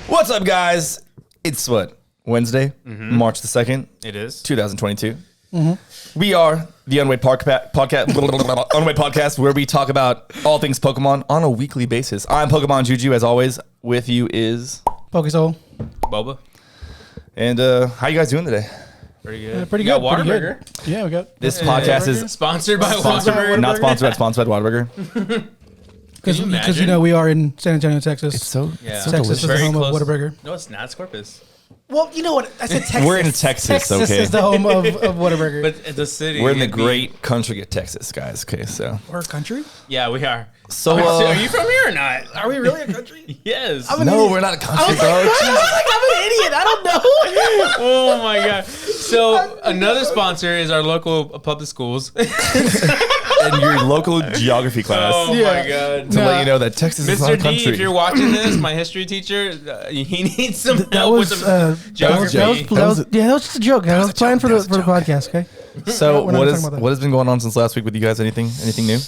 What's up, guys? It's Wednesday, March the 2nd. It is 2022. We are the Unwighed Podcast, Unwighed Podcast, where we talk about all things Pokemon on a weekly basis. I'm Pokemon Juju, as always. With you is Pokesoul. Boba. And how you guys doing today? Pretty good. Pretty You good. got Pretty Whataburger. good. Yeah, we got. This podcast is Sponsored by Sponsored by Whataburger. not sponsored by Whataburger. Because imagine? we are in San Antonio, Texas. It's so Yeah. so Texas is delicious. the home Very of close. Whataburger. No, it's not. It's Corpus. Well, you know what? I said Texas. We're in Texas, Texas okay? is the home of Whataburger. But it's a city. We're in the it'd be- great country of Texas, guys. Okay, so Our country? Yeah, we are. So, are you from here or not? Are we really a country? Yes. no, we're not a country, bro. I'm an idiot. I don't know. Oh my god. So another sponsor is our local public schools. And your local geography class Oh Yeah. my god. to let you know that Texas is not a Mr. D, country. if you're watching this, my history teacher, he needs some That help was, with some geography. that was just a joke. I was playing for the podcast, okay? So We're not what talking about that. has been going on since last week with you guys? Anything new?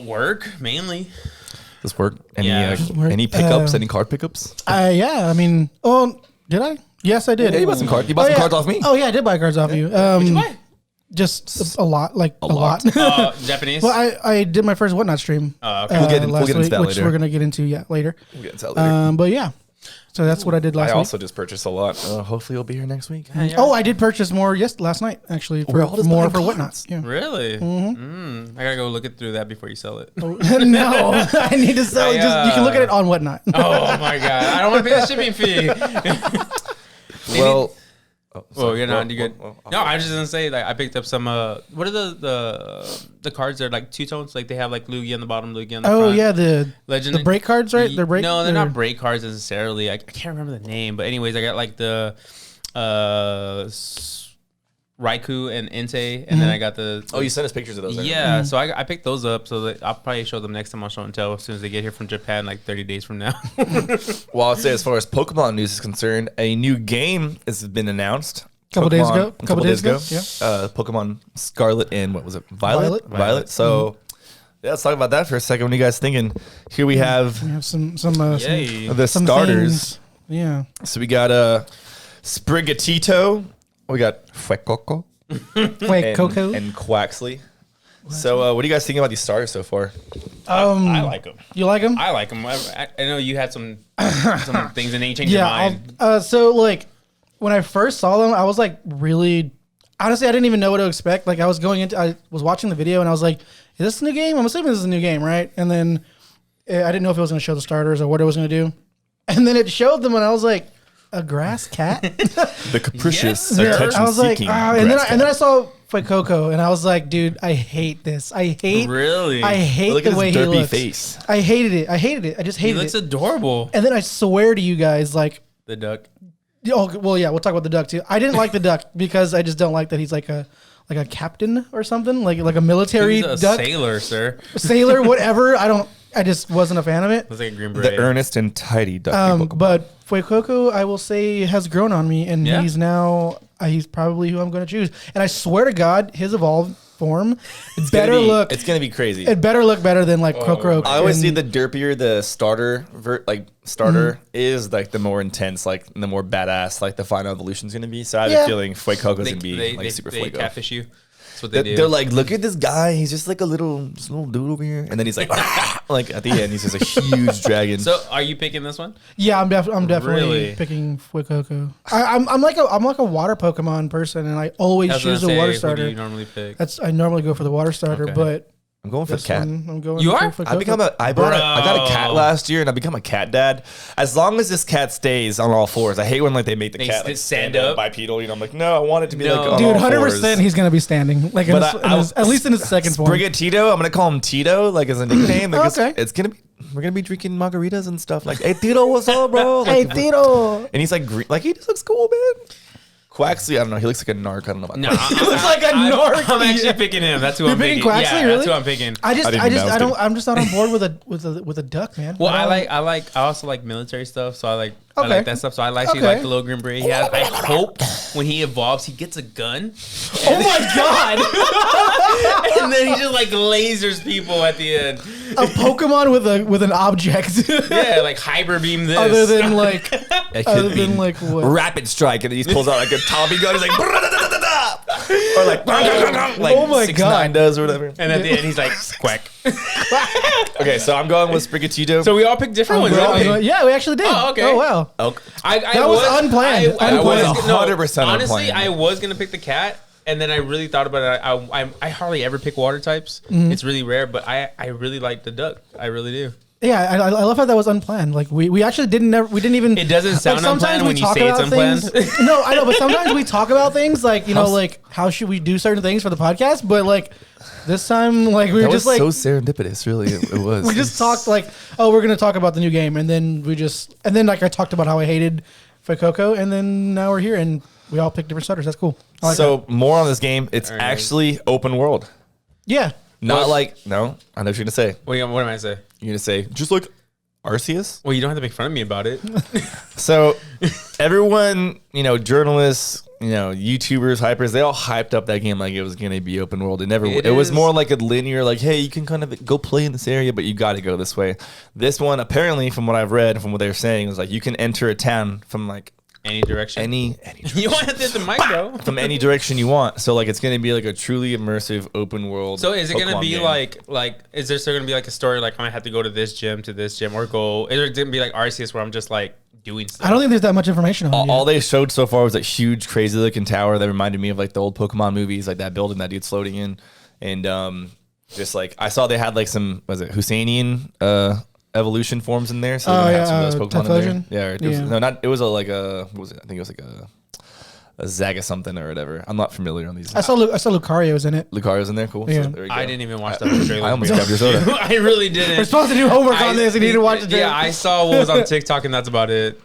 Work mainly. This work? Yeah. Any pickups? Any card pickups? Yeah, I mean, did I? Yes, I did. Yeah, you bought some cards. You bought some cards off me. Oh, yeah, I did buy cards off you. What'd you buy? Just a lot, like a lot. Japanese. Well, I did my first Whatnot stream. Okay. We'll get last into week, that which later. we're gonna get into later. We'll get into that later. But yeah, so that's what I did last I week. also just purchased a lot. Hopefully, you'll be here next week. Oh, I did purchase more last night actually We're for all just more buying for cards. Whatnot. Yeah. Really? I gotta go look it through that before you sell it. No, I need to sell it. Just you can look at it on Whatnot. Oh my god! I don't want to pay the shipping fee. Well, Oh, you're not. You good? No, I was just gonna say like I picked up some. What are the cards? They're like two tones. Like they have like Lugia on the bottom, Lugia on the front. Oh yeah, the Legend break cards, right? They're break. No, they're not break cards necessarily. I can't remember the name, but anyways, I got like the Raikou and Entei, and then I got the. you sent us pictures of those. Yeah, so I picked those up. So that I'll probably show them next time on Show and Tell as soon as they get here from Japan, like 30 days from now. Well, I'll say as far as Pokemon news is concerned, a new game has been announced. Couple days ago. Yeah. Pokemon Scarlet and what was it? Violet. Violet. So yeah, let's talk about that for a second. What are you guys thinking? Here we have We have some Yay. the some starters. things. Yeah. So we got Sprigatito. We got Fuecoco. Wait, Coco. And Quaxley. So what do you guys think about these starters so far? I like them. You like them? I like them. I know you had some things, and then you changed your Yeah. mind. So like when I first saw them, I was like really honestly, I didn't even know what to expect. Like I was watching the video and I was like, is this a new game? I'm assuming this is a new game, right? And then I didn't know if it was going to show the starters or what it was going to do. And then it showed them and I was like, a grass cat? The capricious, Yeah, attention I was like, seeking. and then I saw Fuecoco and I was like, dude, I hate this. Really? I hate Look the at way his he derpy looks. face. I hated it. I just He hated looks it. adorable. And then I swear to you guys, like, The duck. oh well, yeah, we'll talk about the duck too. I didn't like the duck because I just don't like that he's like a captain or something, like a military He's a duck sailor, sir. sailor, whatever. I just wasn't a fan of it. Looks like a green The beret. earnest and tidy ducky Pokemon. But Fuecoco, I will say, has grown on me, and Yeah? he's probably who I'm going to choose. And I swear to God, his evolved form better look. It's gonna be crazy. It better look better than like Kokoro. I always and- see the derpier the starter is, like the more intense, like the more badass, like the final evolution's gonna be. So I have a feeling Fuecoco's gonna be like super they Fuego. catfish you. That's what they do. They're like, look at this guy. He's just like a little dude over here, and then he's like, like at the end, he's just a huge dragon. So, are you picking this one? Yeah, I'm definitely Really? picking Fuecoco. I'm like a water Pokemon person, and I always I was choose gonna a water say, who do starter. you normally pick? I normally go for the water starter, Okay. but I'm going for the this cat. one, I'm going. You for are? Fuecoco. I got a cat last year, and I become a cat dad. As long as this cat stays on all fours, I hate when like they make the They cat like stand stand up up. bipedal. You know, I'm like, no, I want it to be No. like on Dude, all 100%, fours. he's gonna be standing. Like in But at least in his second form. Sprigatito, I'm gonna call him Tito, like as a nickname. Like Okay. it's gonna be. We're gonna be drinking margaritas and stuff. Like, hey Tito, what's up, bro? Hey, Like, Tito. and he's like, green, like he just looks cool, man. Quaxley, I don't know. He looks like a narc. I don't know about No, Quaxley. He looks like a narc. I'm actually picking him. That's who You're I'm picking picking. Quaxley, Yeah, really? that's who I'm picking. I didn't even know. I'm just not on board with a duck, man. Well, I also like military stuff, so I like I like that stuff. So I actually like the little green beret he has. I hope when he evolves, he gets a gun. Oh my god! And then he just like lasers people at the end. A Pokemon with an object. Yeah, like hyper beam this. Other than like what? Rapid strike, and then he pulls out like a Tommy gun. He's like, or like, oh my 6ix9ine god, does or whatever. And at the end, he's like, quack. Okay, so I'm going with Sprigatito. So we all picked different ones, right? Yeah, we actually did. Oh, okay. Oh wow. That was unplanned. I was Unplanned. 100% honestly, unplanned. I was gonna pick the cat, and then I really thought about it. I hardly ever pick water types. It's really rare, but I really like the duck. I really do. Yeah, I love how that was unplanned. Like we actually didn't even. It doesn't sound unplanned when you say it's unplanned. No, I know, but sometimes we talk about things like like how should we do certain things for the podcast, but like this time like we were just like so serendipitous. Really, it was. We just talked like, oh, we're gonna talk about the new game, and then like I talked about how I hated Fuecoco, and then now we're here and we all picked different starters. That's cool. I like So that. more on this game. It's actually open world. Yeah. Not like no. I know what you're gonna say. What am I say? You're gonna say just like Arceus. Well, you don't have to make fun of me about it. So everyone, journalists, YouTubers, hypers, they all hyped up that game like it was gonna be open world. It was more like a linear, like, hey, you can kind of go play in this area, but you got to go this way. This one, apparently, from what I've read, from what they were saying, was like you can enter a town from like any direction. Any direction. You want to hit the mic, bro. From any direction you want. So like it's gonna be like a truly immersive open world. So is it gonna Pokemon be game. like is there still gonna be like a story like I might have to go to this gym or go? Is it gonna be like Arceus where I'm just like doing stuff? I don't think there's that much information on it. All they showed so far was that huge, crazy looking tower that reminded me of like the old Pokemon movies, like that building that dude's floating in, and just like I saw they had like some Husseinian evolution forms in there, so they had some of those Pokemon in there. Yeah, it was what was it? I think it was like a Zaga something or whatever. I'm not familiar on these. I saw Lucario's in it. Lucario's in there, cool. Yeah. So there you go. I didn't even watch that trailer. I almost grabbed your soda. I really didn't. We're supposed to do homework on this. You need to watch the trailer. Yeah, I saw what was on TikTok, and that's about it.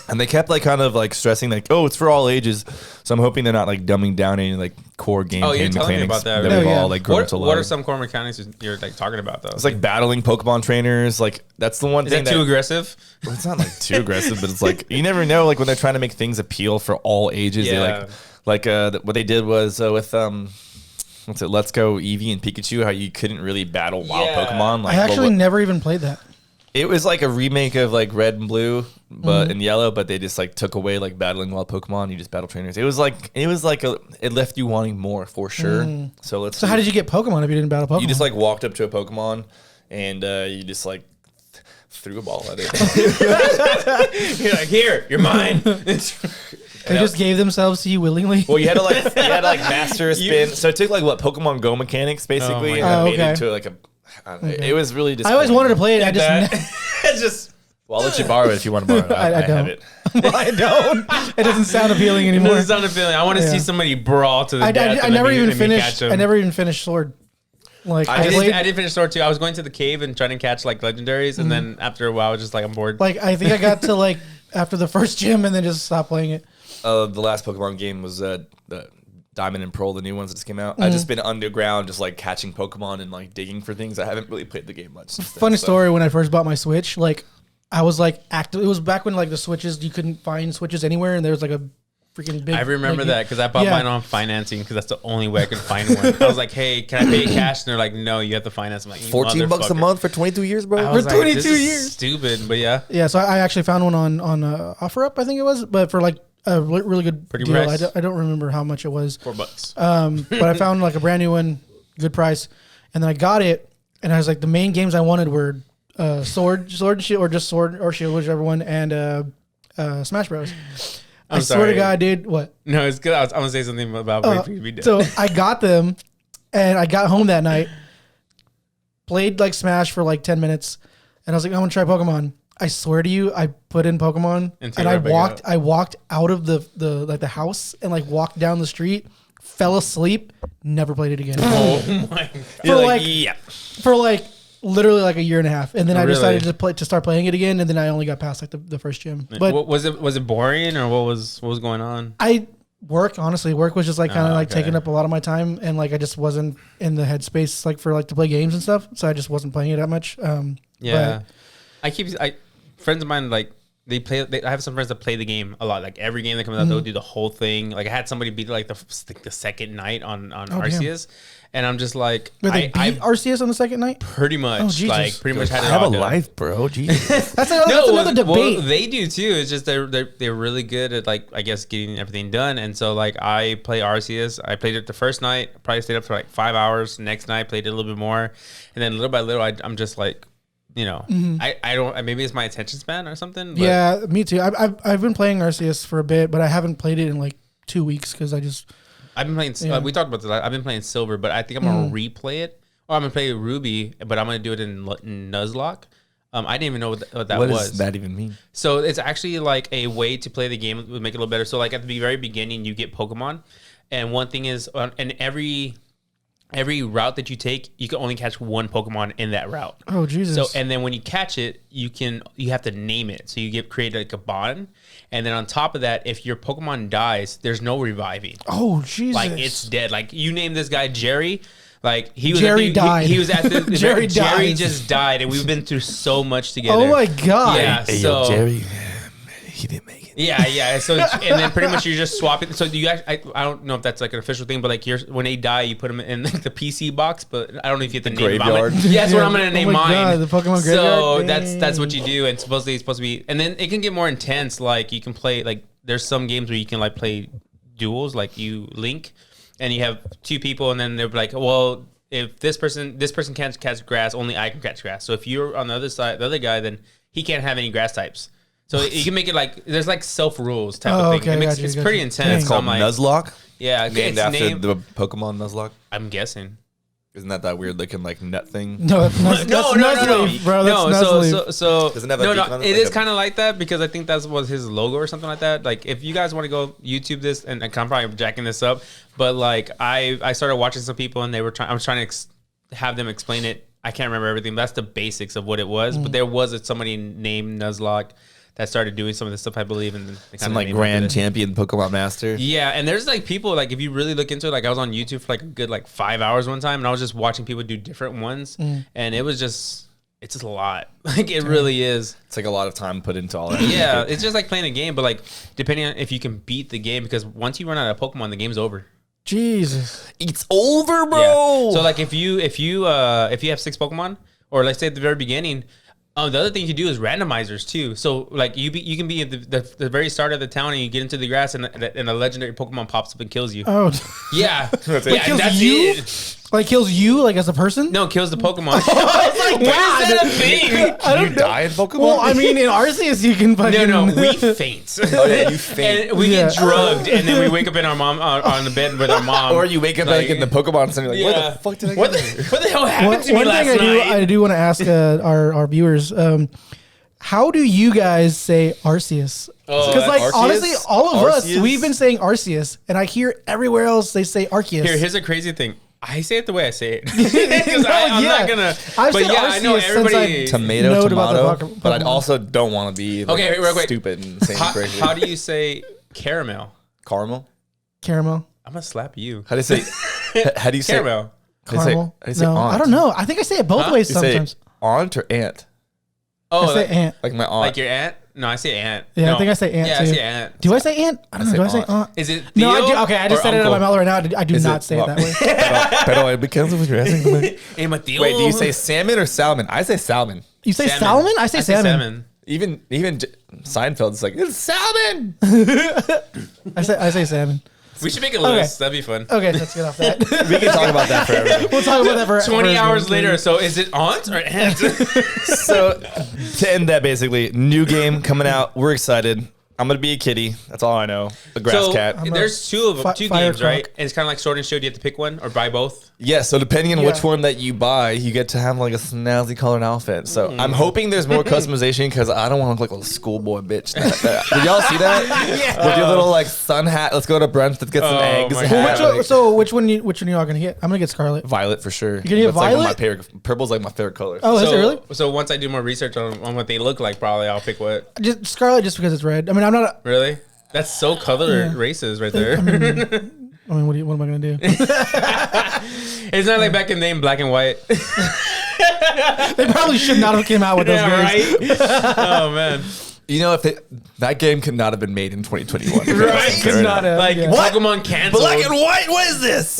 And they kept like kind of like stressing like, oh, it's for all ages. So I'm hoping they're not like dumbing down any like core game you're mechanics telling me about that. we've all like grown to love. What are some core mechanics you're like talking about though? It's like battling Pokemon trainers. Like that's the one thing. Is that too aggressive? Well, it's not like too aggressive, but it's like you never know. Like when they're trying to make things appeal for all ages, they like what they did was with what's it? Let's Go Eevee and Pikachu. How you couldn't really battle wild Pokemon. Like, I actually never even played that. It was like a remake of like Red and Blue, but in yellow. But they just like took away like battling wild Pokemon. You just battle trainers. It left you wanting more for sure. So how did you get Pokemon if you didn't battle Pokemon? You just like walked up to a Pokemon and you just like threw a ball at it. You're like, here, you're mine. They just gave themselves to you willingly. Well, you had to like master a spin. So it took like Pokemon Go mechanics basically, and made it to like a. It was really. I always wanted to play it. I just. It's just. Well, I'll let you borrow it if you want to borrow it. I don't. Have it. Well, I don't. It doesn't sound appealing anymore. It doesn't sound appealing. I want to see somebody brawl to the death. I never even finished. I never even finished Sword. Like I did finish Sword too. I was going to the cave and trying to catch like legendaries, and then after a while, I was just like, I'm bored. Like I think I got to like after the first gym, and then just stopped playing it. The last Pokemon game was the Diamond and Pearl, the new ones that just came out. I've just been underground, just like catching Pokemon and like digging for things. I haven't really played the game much. Funny story: when I first bought my Switch, like I was like active. It was back when like the Switches, you couldn't find Switches anywhere, and there was like a freaking big. I remember that because I bought mine on financing because that's the only way I could find one. I was like, "Hey, can I pay cash?" And they're like, "No, you have to finance." I'm like, $14 a month for 22 years, bro. For 22 years, stupid. But yeah, yeah. So I actually found one on OfferUp, I think it was, but for like a really good deal. I don't remember how much it was. $4. But I found like a brand new one, good price, and then I got it, and I was like, the main games I wanted were Sword and Shield, or just Sword or Shield, whichever one, and Smash Bros. I swear to God, dude. What? No, it's good. I was going to say something about wait for you to be dead. So I got them, and I got home that night, played like Smash for like 10 minutes, and I was like, I want to try Pokemon. I swear to you, I put in Pokemon, and I walked out of the house and like walked down the street, fell asleep, never played it again. Oh my! For like literally like a year and a half, and then I decided to start playing it again, and then I only got past like the first gym. But was it boring or what was going on? Work was just like kind of taking up a lot of my time, and like I just wasn't in the headspace like for like to play games and stuff, so I just wasn't playing it that much. Yeah, friends of mine like I have some friends that play the game a lot. Like every game that comes out, they'll do the whole thing. Like I had somebody beat it like the second night on Arceus, and I'm just like, But they beat Arceus on the second night. Pretty much, Jesus. like pretty much had I it have a all done. life, bro. Jesus. That's another debate. Well, they do too. It's just they're really good at like I guess getting everything done. And so like I play Arceus. I played it the first night. Probably stayed up for like 5 hours. Next night played it a little bit more, and then little by little I'm just like. You know, I don't. Maybe it's my attention span or something. But Yeah, me too. I've been playing Arceus for a bit, but I haven't played it in like 2 weeks because I've been playing. Yeah. We talked about this. I've been playing Silver, but I think I'm gonna replay it, or I'm gonna play Ruby, but I'm gonna do it in Nuzlocke. I didn't even know what that was. What does that even mean? So it's actually like a way to play the game to make it a little better. So like at the very beginning, you get Pokemon, and one thing is, and every route that you take, you can only catch one Pokemon in that route. Oh Jesus! So and then when you catch it, you have to name it. So you create like a bond, and then on top of that, if your Pokemon dies, there's no reviving. Oh Jesus! Like it's dead. Like you name this guy Jerry. Like he was Jerry died. He was at the Jerry Jerry dies. just died, and we've been through so much together. Oh my God! Yeah. Hey, so yo, Jerry, he didn't make it. yeah. So and then pretty much you're just swapping. So you actually, I don't know if that's like an official thing, but like when they die, you put them in like the PC box. But I don't know if you have to name graveyard. them. Yeah, that's what I'm gonna name my mine. God, the Pokemon So graveyard. that's what you do, and supposedly it's supposed to be. And then it can get more intense. Like you can play like there's some games where you can like play duels, like you link, and you have two people, and then they're like, well. If this person can't catch grass, only I can catch grass. So if you're on the other side, the other guy, then he can't have any grass types. So you can make it like there's like self rules type of thing. Okay, It's pretty intense. It's called I'm like, Nuzlocke. yeah, Named it's after the Pokemon Nuzlocke. I'm guessing. Isn't that weird looking like nut thing? No, that's Nuzleaf, bro. That's Nuzleaf. So Doesn't it have a beak on it? It Like is a- kind of like that because I think that was his logo or something like that. Like if you guys want to go YouTube this, and I'm probably jacking this up, but like I started watching some people and they were trying. I was trying to have them explain it. I can't remember everything, but that's the basics of what it was. But there was somebody named Nuzlocke that started doing some of this stuff, I believe, and Some like grand champion Pokemon master. Yeah, and there's like people like if you really look into it, like I was on YouTube for like a good like 5 hours one time, and I was just watching people do different ones, and it's just a lot. Like it really is. It's like a lot of time put into all that. Yeah, it's just like playing a game, but like depending on if you can beat the game, because once you run out of Pokemon, the game's over. Jesus. It's over, bro. Yeah. So like if you have 6 Pokemon, or let's say at the very beginning, the other thing you can do is randomizers too. So like you can be at the very start of the town and you get into the grass and a legendary Pokemon pops up and kills you. Oh. Yeah. That's it. Yeah, Kills that's you? it. Like kills you, like as a person? No, kills the Pokemon. God. When is that a thing? Can you die in Pokemon? Well, I mean, in Arceus, you can fucking. No, we faint. Oh, yeah, you faint. And we get Yeah. drugged, and then we wake up in our mom on the bed with our mom. Or you wake up like in the Pokemon Center, like, Yeah. where the fuck did I What get here? the hell happened One to me thing last I night? do want to ask our viewers. How do you guys say Arceus? Oh, Because like Arceus? honestly, all of us, Arceus? we've been saying Arceus, and I hear everywhere else they say Arceus. Here's a crazy thing. I say it the way I say it. Because I'm yeah. not gonna. I've But said yeah, I know Arceus since everybody. Tomato, Note about the tomato. Pokemon. But I also don't want to be like, Okay, real quick. stupid and saying How, crazy. how do you say caramel? Caramel? Caramel. I'm gonna slap you. How do you say? How do you say? Caramel. How do you say, Caramel. how do you say No, aunt? I don't know. I think I say it both Huh? ways You say sometimes. aunt or aunt? Oh, I say like, aunt. Like my aunt. like your aunt? No, I say aunt. Yeah, no. I think I say aunt Yeah, too. I say aunt. Do I say aunt? I don't know. say Do I say aunt. aunt? Is it No, I Theo do. Okay, I just or said it out of my uncle? mouth right now. I do Is not it- say it well, that way. Pero it depends on what you're asking. Wait, Hey, Mateo. do you say salmon or salmon? I say salmon. You say Salmon. salmon? I say salmon. Even Seinfeld's like, it's salmon. I say salmon. We should make a Okay. list. That'd be fun. Okay, let's get off that. We can talk about that forever. We'll talk about that for 20 for- hours later. So is it aunt or aunt? So to end that, basically, new game coming out. We're excited. I'm gonna be a kitty. That's all I know. A grass So cat. there's two of them, Fi- two fire games, right? croc. And it's kind of like Sword and Shield. You have to pick one or buy both. Yeah, so depending on Yeah. which one that you buy, you get to have like a snazzy colored outfit. So I'm hoping there's more customization because I don't want to look like a schoolboy bitch. Did y'all see that? With your little like sun hat. Let's go to brunch. Let's get some Oh eggs. my hat, God. Which one you all gonna get? I'm gonna get Scarlet. Violet for sure. You're gonna get Like one of my violet? favorite. Purple's like my favorite color. Oh, is it really? So once I do more research on what they look like, probably I'll pick what. Just Scarlet, just because it's red. I mean, I'm not. Really? That's so color racist right there. I mean, what am I gonna do? It's not like back in the day in black and white. They probably should not have came out with those Yeah, games. right? Oh man. You know, that game could not have been made in 2021. Right? Could not have, Like, yeah. Pokemon canceled. Black and white, what is this?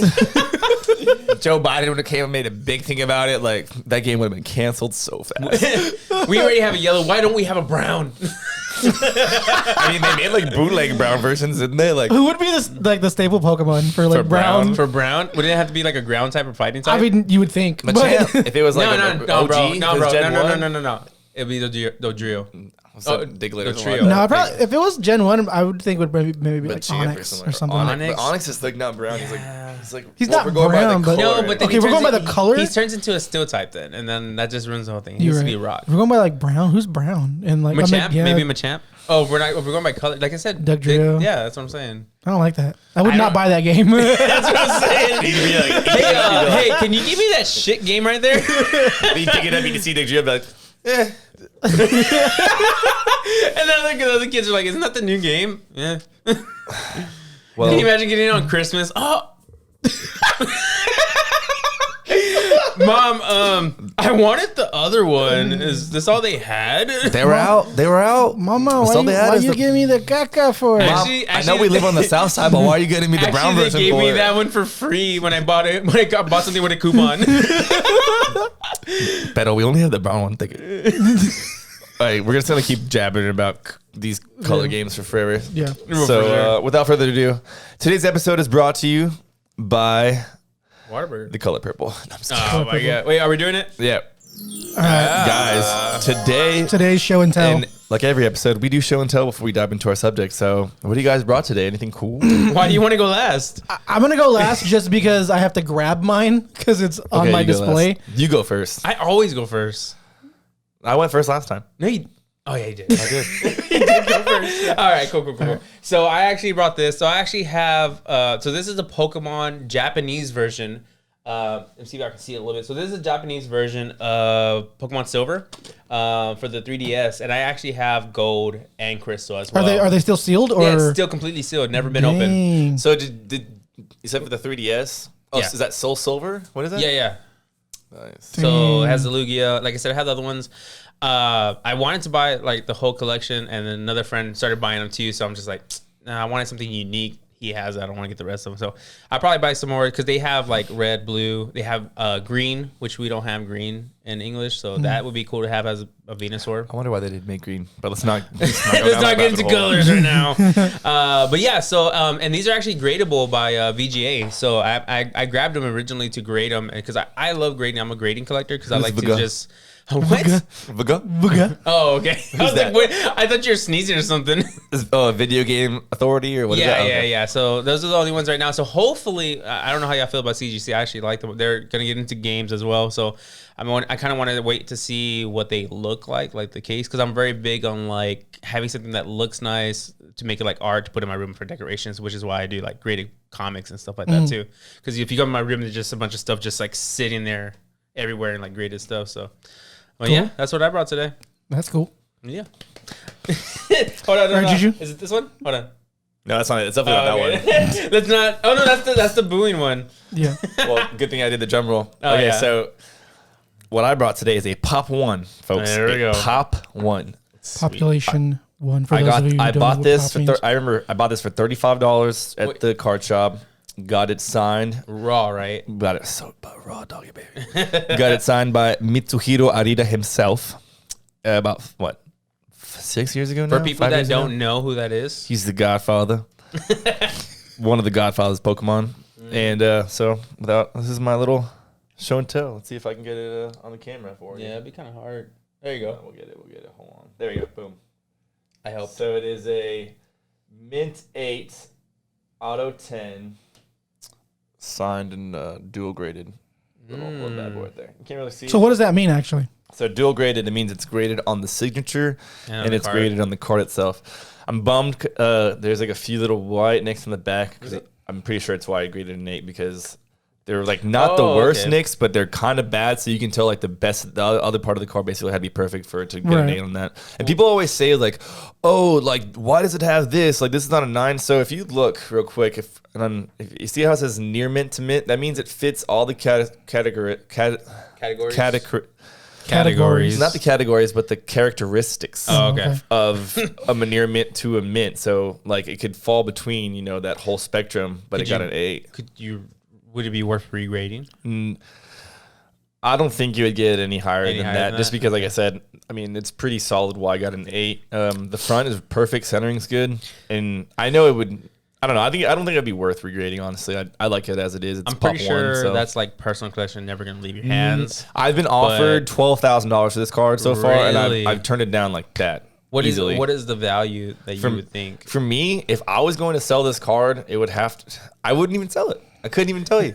Joe Biden would have came and made a big thing about it. Like, that game would have been canceled so fast. We already have a yellow. Why don't we have a brown? I mean, they made like bootleg brown versions, didn't they? Like, Who would be the staple Pokemon for like For brown? brown? For brown? Would it have to be like a ground type or fighting type? I mean, you would think. Machamp. If it was like no, bro. OG, No, bro. Gen 1, No. It'd be the Dodrio. Diglett the or something trio. like No, that. probably if it was Gen 1, I would think it would maybe be like Machamp Onyx or something. Onyx. But Onyx is like not brown. He's not we're going brown, by the but- color. No, but then Okay, he we're turns going by the color? He turns into a steel type then, and then that just ruins the whole thing. He You're needs right. to be rock. If we're going by like brown. Who's brown? And like Machamp? yeah, Maybe Machamp? Oh, we're going by color. Like I said, Dugtrio. yeah, that's what I'm saying. I don't like that. I would I not don't- buy that game. That's what I'm saying. Hey, can you give me that shit game right there? You pick it up, you can see Diglett, like, eh. And then the other kids are like, "Isn't that the new game?" Yeah. Well, Can you imagine getting it on Christmas? Oh. Mom, I wanted the other one. Is this all they had? they were out. Mama, That's all they had why is you the- give me the caca for? Mom, Actually- I know we live on the south side, but why are you getting me the brown Actually, version they gave for me it? that one for free when I bought it. When I bought something with a coupon. Pero we only have the brown one. Take it. All right, we're just gonna keep jabbing about these color games for forever. Yeah. So, without further ado, today's episode is brought to you by Waterburger. the color purple. No, I'm just kidding. Oh my god! Wait, are we doing it? Yeah, All right. guys, Today's show and tell. and like every episode, we do show and tell before we dive into our subject. So, what do you guys brought today? Anything cool? Why do you want to go last? I'm gonna go last just because I have to grab mine because it's on Okay, my you go display. last. You go first. I always go first. I went first last time. No, you. Oh yeah, you did. I did. All right, cool. So I actually brought this. So I actually have. So this is a Pokemon Japanese version. Let's see if I can see it a little bit. So this is a Japanese version of Pokemon Silver for the 3DS, and I actually have Gold and Crystal as well. Are they still sealed or? Yeah, it's still completely sealed, never been open. Dang. So did except for the 3DS? Oh, Yeah. is that Soul Silver? What is that? Yeah. Nice. So it has the Lugia. Like I said, I have the other ones. I wanted to buy like the whole collection, and then another friend started buying them too. So I'm just like, nah, I wanted something unique. He has it. I don't want to get the rest of them. So I'll probably buy some more because they have like red, blue. They have green, which we don't have green in English. So that would be cool to have as a Venusaur. I wonder why they didn't make green. But let's not go Let's down not that get into rabbit hole. colors right now. But yeah, so and these are actually gradable by VGA. So I grabbed them originally to grade them because I love grading. I'm a grading collector because I Who's like Vega? to just what? Vega? Booga. Oh, okay. I was that? like, wait, I thought you were sneezing or something. Oh, Video Game Authority or what is that? Okay. Yeah. So those are the only ones right now. So hopefully, I don't know how y'all feel about CGC. I actually like them. They're gonna get into games as well. So I kind of want to wait to see what they look like the case, because I'm very big on like having something that looks nice to make it like art to put in my room for decorations, which is why I do like graded comics and stuff like that too. Because if you go in my room, there's just a bunch of stuff just like sitting there everywhere and like graded stuff. So, well, Cool. yeah, that's what I brought today. That's cool. Yeah. Hold on. All right, Juju. Is it this one? Hold on. No, that's not it. It's definitely not that Okay. That's not. Oh no, that's the booing one. Yeah. one. Well, good thing I did the drum roll. Oh, Okay, yeah. so what I brought today is a Pop 1, folks. There we A go. Pop 1. Population one for those of you who I don't know bought what this pop for means. I remember I bought this for $35 at Wait. the card shop. Got it signed. Raw, right? Got it so raw doggy baby. Got it signed by Mitsuhiro Arita himself. About what? 6 years ago now? For people 5 that years ago? don't know who that is, He's the Godfather. One of the Godfathers Pokemon. And so this is my little show and tell. Let's see if I can get it on the camera for you. yeah, it'd be kind of hard. There you go. We'll get it. Hold on. There we go. Boom. I helped. So it is a Mint 8 Auto 10 signed and dual graded. Little bad boy right there. You can't really see. So what does that mean actually? So dual graded, it means it's graded on the signature And on and the it's card. graded on the card itself. I'm bummed. There's like a few little white nicks in the back because I'm pretty sure it's why I graded an 8 because they're like not the worst okay. nicks, but they're kind of bad. So you can tell like the other part of the card basically had to be perfect for it to get Right. an 8 on that. And people always say like, oh, like why does it have this? Like this is not a 9. So if you look real quick, if you see how it says near mint to mint, that means it fits all the categories. Categories. Not the categories, but the characteristics Oh, okay. of a near mint to a mint. So like it could fall between, you know, that whole spectrum, but Could it got you- an 8. Would it be worth regrading? I don't think you would get any higher Any than higher that, than just that? because, like I said, I mean, it's pretty solid. Why I got an 8. The front is perfect, centering's good, and I know it would. I don't know. I don't think it'd be worth regrading. Honestly, I like it as it is. It's I'm pop pretty sure 1, so. that's like personal collection, never gonna leave your hands. I've been offered $12,000 for this card so far, and Really? I've turned it down like that. What is easily. what is the value that you would think? For me, if I was going to sell this card, it would have to. I wouldn't even sell it. I couldn't even tell you.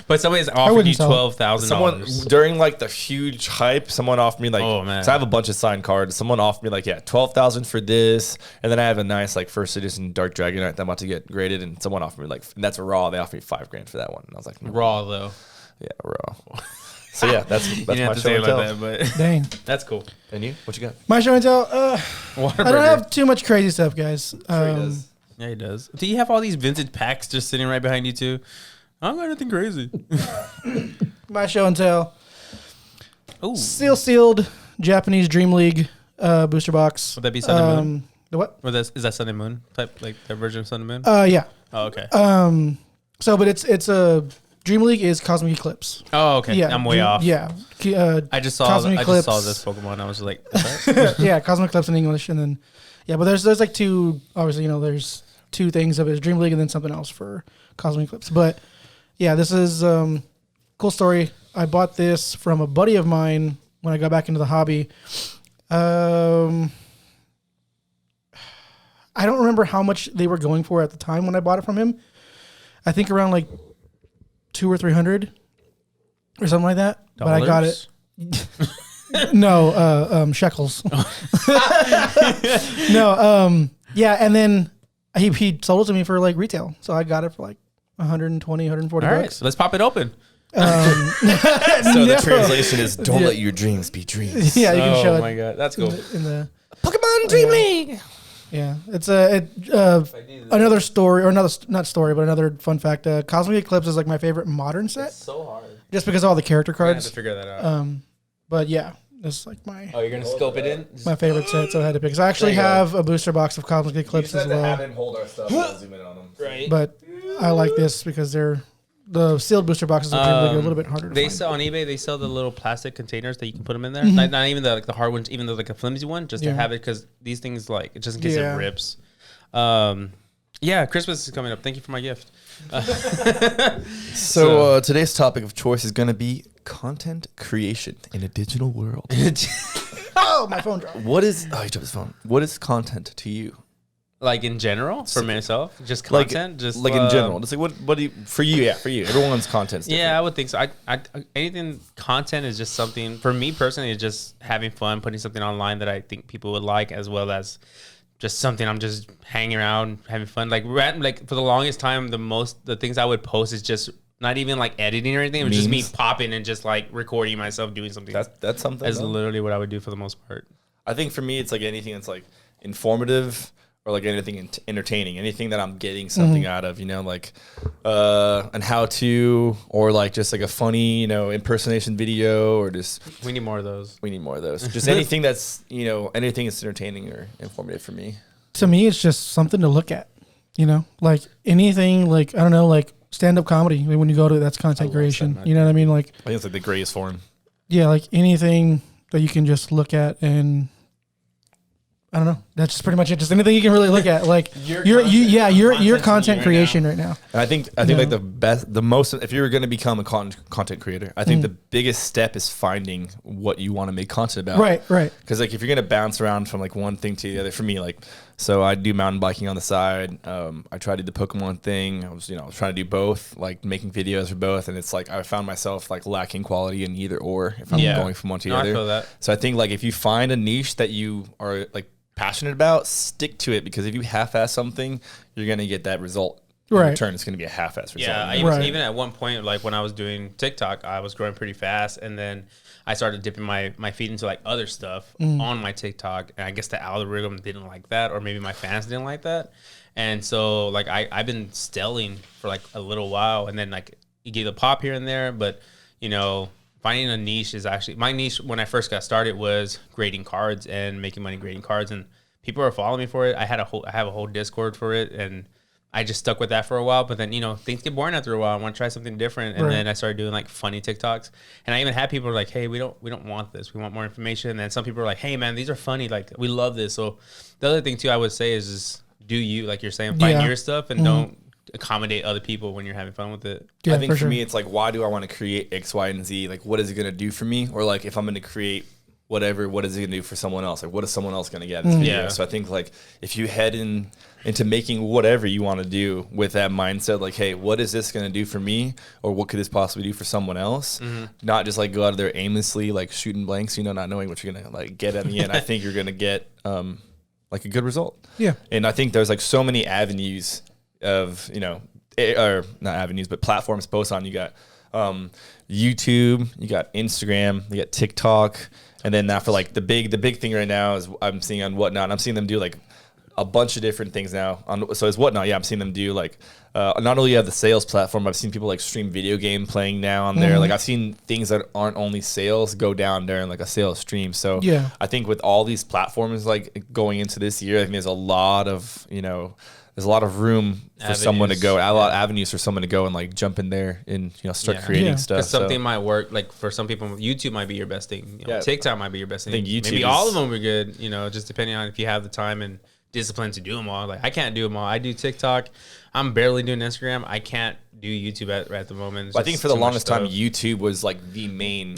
But somebody's offered wouldn't you sell it. Someone $12,000. during like the huge hype, someone offered me like, Oh, man. 'cause I have a bunch of signed cards. Someone offered me like, yeah, 12,000 for this, and then I have a nice like first edition Dark Dragonite that I'm about to get graded, and someone offered me like, and that's a raw. They offered me $5,000 for that one, and I was like, no. Raw though. Yeah, raw. So yeah, that's You my didn't have to show say it and like tell. that, but Dang. that's cool. And you, what you got? My show and tell. I Whataburger. don't have too much crazy stuff, guys. Sure he does. Yeah, he does. Do you have all these vintage packs just sitting right behind you too? I don't got anything crazy. My show and tell. Ooh, Sealed Japanese Dream League booster box. would that be Sun and Moon? The what? Or is that Sun and Moon type, like that version of Sun and Moon? Yeah. Oh, okay. So, but it's a Dream League is Cosmic Eclipse. Oh, okay. Yeah, I'm way off. Yeah. I just saw Cosmic Eclipse. this Pokemon. I was like, is that- Yeah, Cosmic Eclipse in English, and then but there's like two. Obviously, you know, there's two things of it: Dream League and then something else for Cosmic Eclipse. But yeah, this is cool story. I bought this from a buddy of mine when I got back into the hobby. I don't remember how much they were going for at the time when I bought it from him. I think around like $200 or $300 or something like that. But I got it. No, shekels. No, yeah, and then he sold it to me for like retail, so I got it for like 120, 140 all right, bucks. so let's pop it open. So the No. translation is, don't Yeah. let your dreams be dreams. Yeah, you can show Oh it my god, that's cool. in the Pokemon Dream League. yeah. It's another story or not story, but another fun fact. Cosmic Eclipse is like my favorite modern set, So hard. just because of all the character I have to cards. figure that out. But yeah, it's like my Oh, you're gonna scope it in? favorite set, so I had to pick. So I actually There you go. have a booster box of Cosmic Eclipse as well. him hold our stuff. We'll zoom in on them. Right. But I like this because the sealed booster boxes of Dream League are a little bit harder to They find. sell on eBay. They sell the little plastic containers that you can put them in there. Not even the hard ones, even though like a flimsy one, just to Yeah. have it because these things like just in case Yeah. it rips. Yeah, Christmas is coming up. Thank you for my gift. So today's topic of choice is going to be content creation in a digital world. Oh, my phone dropped. What is? Oh, he dropped his phone. What is content to you? Like in general, for myself, just Like, content, just like in general, just like what do you, for you? Yeah, for you. Everyone's content's different. Yeah, I would think so. I anything content is just something for me personally. It's just having fun, putting something online that I think people would like, as well as just something I'm just hanging around, having fun. Like for the longest time, the things I would post is just not even like editing or anything. It was just me Memes. popping and just like recording myself doing something. That's something. That's though. literally what I would do for the most part. I think for me, it's like anything that's like informative or like anything entertaining, anything that I'm getting something out of, you know, like an how-to or like just like a funny, you know, impersonation video or just We need more of those. we need more of those. Just anything that's, you know, anything that's entertaining or informative for me. To me, it's just something to look at. You know, like anything, like I don't know, like stand-up comedy. I mean, when you go to that's content creation. stand-up. You know what I mean? Like I think it's like the greatest form. yeah, like anything that you can just look at and. I don't know. That's just pretty much it. Just anything you can really look at. Like your content creation right now. And I think like the most, if you're going to become a content creator, I think the biggest step is finding what you want to make content about. Right. Because like if you're going to bounce around from like one thing to the other, for me, like, so I do mountain biking on the side. I try to do the Pokemon thing. I was trying to do both, like making videos for both. And it's like, I found myself like lacking quality in either or if I'm going from one to the No, I other. feel that. So I think like if you find a niche that you are like passionate about, stick to it, because if you half-ass something, you're going to get that result. In Right. return, it's going to be a half-ass result. Yeah, Right. even at one point, like when I was doing TikTok, I was growing pretty fast, and then I started dipping my feet into like other stuff on my TikTok, and I guess the algorithm didn't like that, or maybe my fans didn't like that, and so like I've been stelling for like a little while, and then like you get a pop here and there, but you know, finding a niche is actually my niche. When I first got started was grading cards and making money grading cards, and people are following me for it. I have a whole Discord for it, and I just stuck with that for a while. But then, things get boring after a while. I want to try something different. And then I started doing like funny TikToks. And I even had people like, hey, we don't want this. We want more information. And then some people are like, hey man, these are funny. Like, we love this. So the other thing too, I would say is just do you, like you're saying, find your stuff and don't accommodate other people when you're having fun with it. Yeah, I think for me, it's like, why do I want to create X, Y, and Z? Like, what is it going to do for me? Or like, if I'm going to create whatever, what is it going to do for someone else? Like, what is someone else going to get in this video? Yeah. So I think like, if you head into making whatever you want to do with that mindset, like, hey, what is this going to do for me? Or what could this possibly do for someone else? Not just like go out of there aimlessly, like shooting blanks, not knowing what you're going to like get at the end. I think you're going to get like a good result. Yeah. And I think there's like so many avenues of, or not avenues, but platforms to post on. You got YouTube, you got Instagram, you got TikTok. And then now for like the big thing right now is I'm seeing on Whatnot. And I'm seeing them do like a bunch of different things now. So it's Whatnot. Yeah, I'm seeing them do like not only have the sales platform, but I've seen people like stream video game playing now on there. Like I've seen things that aren't only sales go down there in like a sales stream. So yeah, I think with all these platforms like going into this year, I think there's a lot of there's a lot of room for someone to go, a lot of avenues for someone to go and like jump in there and start creating stuff. Something might work. Like for some people, YouTube might be your best thing. TikTok might be your best thing. I think YouTube maybe all of them are good. Just depending on if you have the time and discipline to do them all. Like I can't do them all. I do TikTok. I'm barely doing Instagram. I can't do YouTube at the moment. I think for the longest time, YouTube was like the main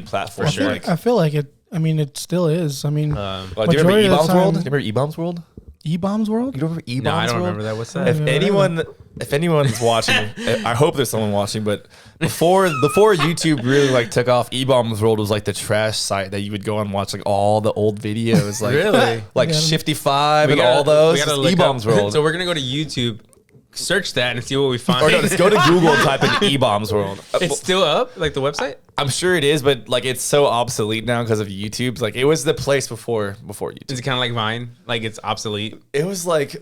platform. For sure. I feel like it. I mean, it still is. I mean, do you remember E-Bombs World? Do you remember E-Bombs World? E-Bombs World? You remember E-Bombs No, I don't World? remember that. What's that? If anyone's watching, I hope there's someone watching. But before YouTube really like took off, E-Bombs World was like the trash site that you would go and watch like all the old videos, like really, like Shifty 5 and all those. E-Bombs World. So we're gonna go to YouTube, search that, and see what we find. Or no, just go to Google and type in E-Bombs World. It's still up, like the website. I'm sure it is, but like it's so obsolete now because of YouTube. Like it was the place before YouTube. Is it kind of like Vine? Like it's obsolete. It was like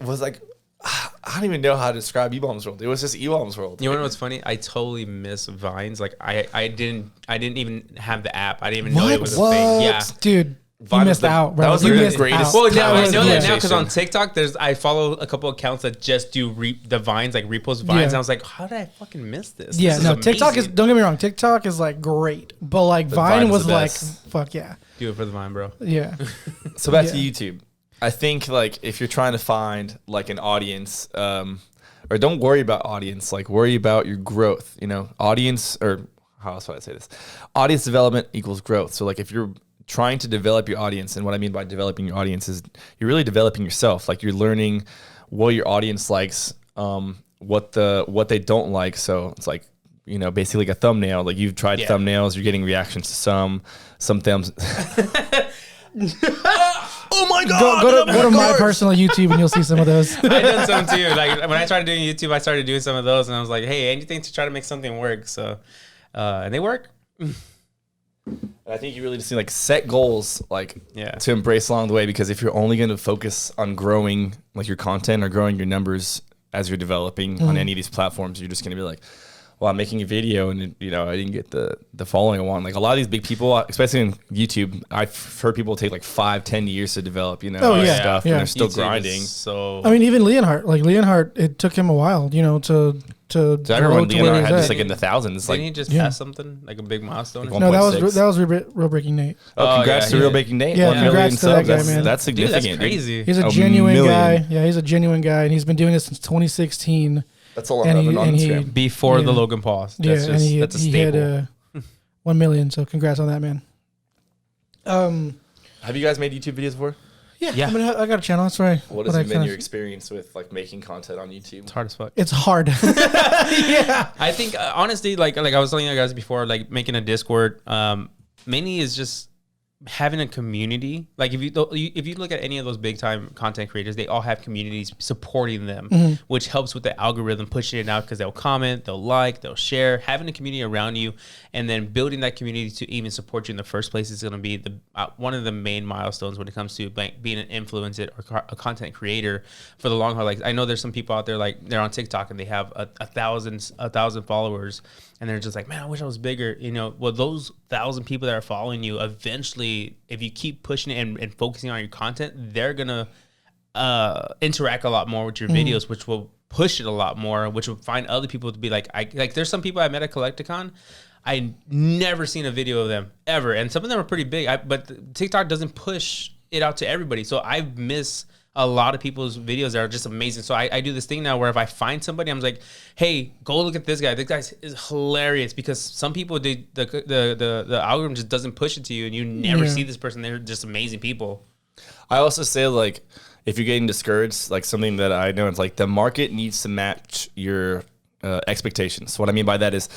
I don't even know how to describe E-Bombs World. It was just E-Bombs World. You want to know what's funny? I totally miss Vines. Like I didn't even have the app. I didn't even know it was a thing. Yeah, dude. You missed out, bro. That was you the missed greatest. out. Well, now I know that yeah. now because on TikTok, I follow a couple accounts that just do the Vines, like repost Vines. And I was like, how did I fucking miss this? Yeah, this no, is TikTok is, amazing. don't get me wrong, TikTok is like great, but like Vine was like, fuck yeah. Do it for the Vine, bro. Yeah. So back to YouTube. I think like if you're trying to find like an audience, or don't worry about audience, like worry about your growth, audience, or how else would I say this? Audience development equals growth. So like if you're trying to develop your audience, and what I mean by developing your audience is you're really developing yourself. Like you're learning what your audience likes, what they don't like. So it's like, basically like a thumbnail. Like you've tried thumbnails, you're getting reactions to some thumbs. Oh my god! Go to my personal YouTube and you'll see some of those. I done some too. Like when I started doing YouTube, I started doing some of those, and I was like, hey, anything to try to make something work. So, and they work. And I think you really just need like set goals, like to embrace along the way, because if you're only going to focus on growing like your content or growing your numbers as you're developing on any of these platforms, you're just going to be like, well, I'm making a video and I didn't get the following I want. Like a lot of these big people, especially in YouTube, I've heard people take like 5-10 years to develop, stuff, and they're still YouTube grinding. So I mean, even Leonhardt, it took him a while, to So I remember when Leonard had this like in the thousands. Didn't Like, he just pass something like a big milestone? Like no, 1.6. that was Real Breaking Nate. Oh, congrats to Real Breaking Nate. Yeah, 1 million congrats to that subs. guy, man. That's Dude, significant. that's crazy. He's a A genuine million. guy. Yeah, he's a genuine guy, and he's been doing this since 2016. That's a lot And of he- on and he- Instagram. Before the Logan pause. That's and that's a he staple. had 1 million. So congrats on that, man. Have you guys made YouTube videos before? Yeah. I mean, I got a channel. That's right. What has been your experience with like making content on YouTube? It's hard as fuck. It's hard. Yeah. I think honestly, like I was telling you guys before, like making a Discord, mainly is just having a community, like if you look at any of those big time content creators, they all have communities supporting them, which helps with the algorithm pushing it out because they'll comment, they'll like, they'll share. Having a community around you and then building that community to even support you in the first place is going to be one of the main milestones when it comes to being an influencer or a content creator for the long haul. Like I know there's some people out there, like they're on TikTok and they have a thousand followers, and they're just like, man, I wish I was bigger. Well, those 1,000 people that are following you, eventually, if you keep pushing it and focusing on your content, they're going to interact a lot more with your videos, which will push it a lot more, which will find other people to be like, there's some people I met at Collecticon. I never seen a video of them ever. And some of them are pretty big, but TikTok doesn't push it out to everybody. So I miss a lot of people's videos that are just amazing. So I do this thing now where if I find somebody, I'm like, hey, go look at this guy. This guy is hilarious, because some people, the algorithm just doesn't push it to you, and you never see this person. They're just amazing people. I also say, like, if you're getting discouraged, like something that I know, it's like the market needs to match your expectations. What I mean by that is,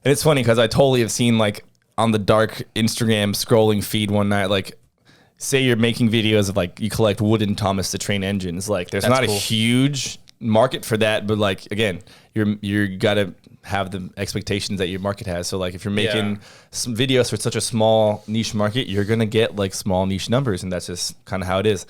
and it's funny because I totally have seen, like, on the dark Instagram scrolling feed one night, like, say you're making videos of, like, you collect wooden Thomas the Train engines. Like, there's not a huge market for that, but, like, again, you're gotta have the expectations that your market has. So, like, if you're making some videos for such a small niche market, you're gonna get, like, small niche numbers, and that's just kind of how it is.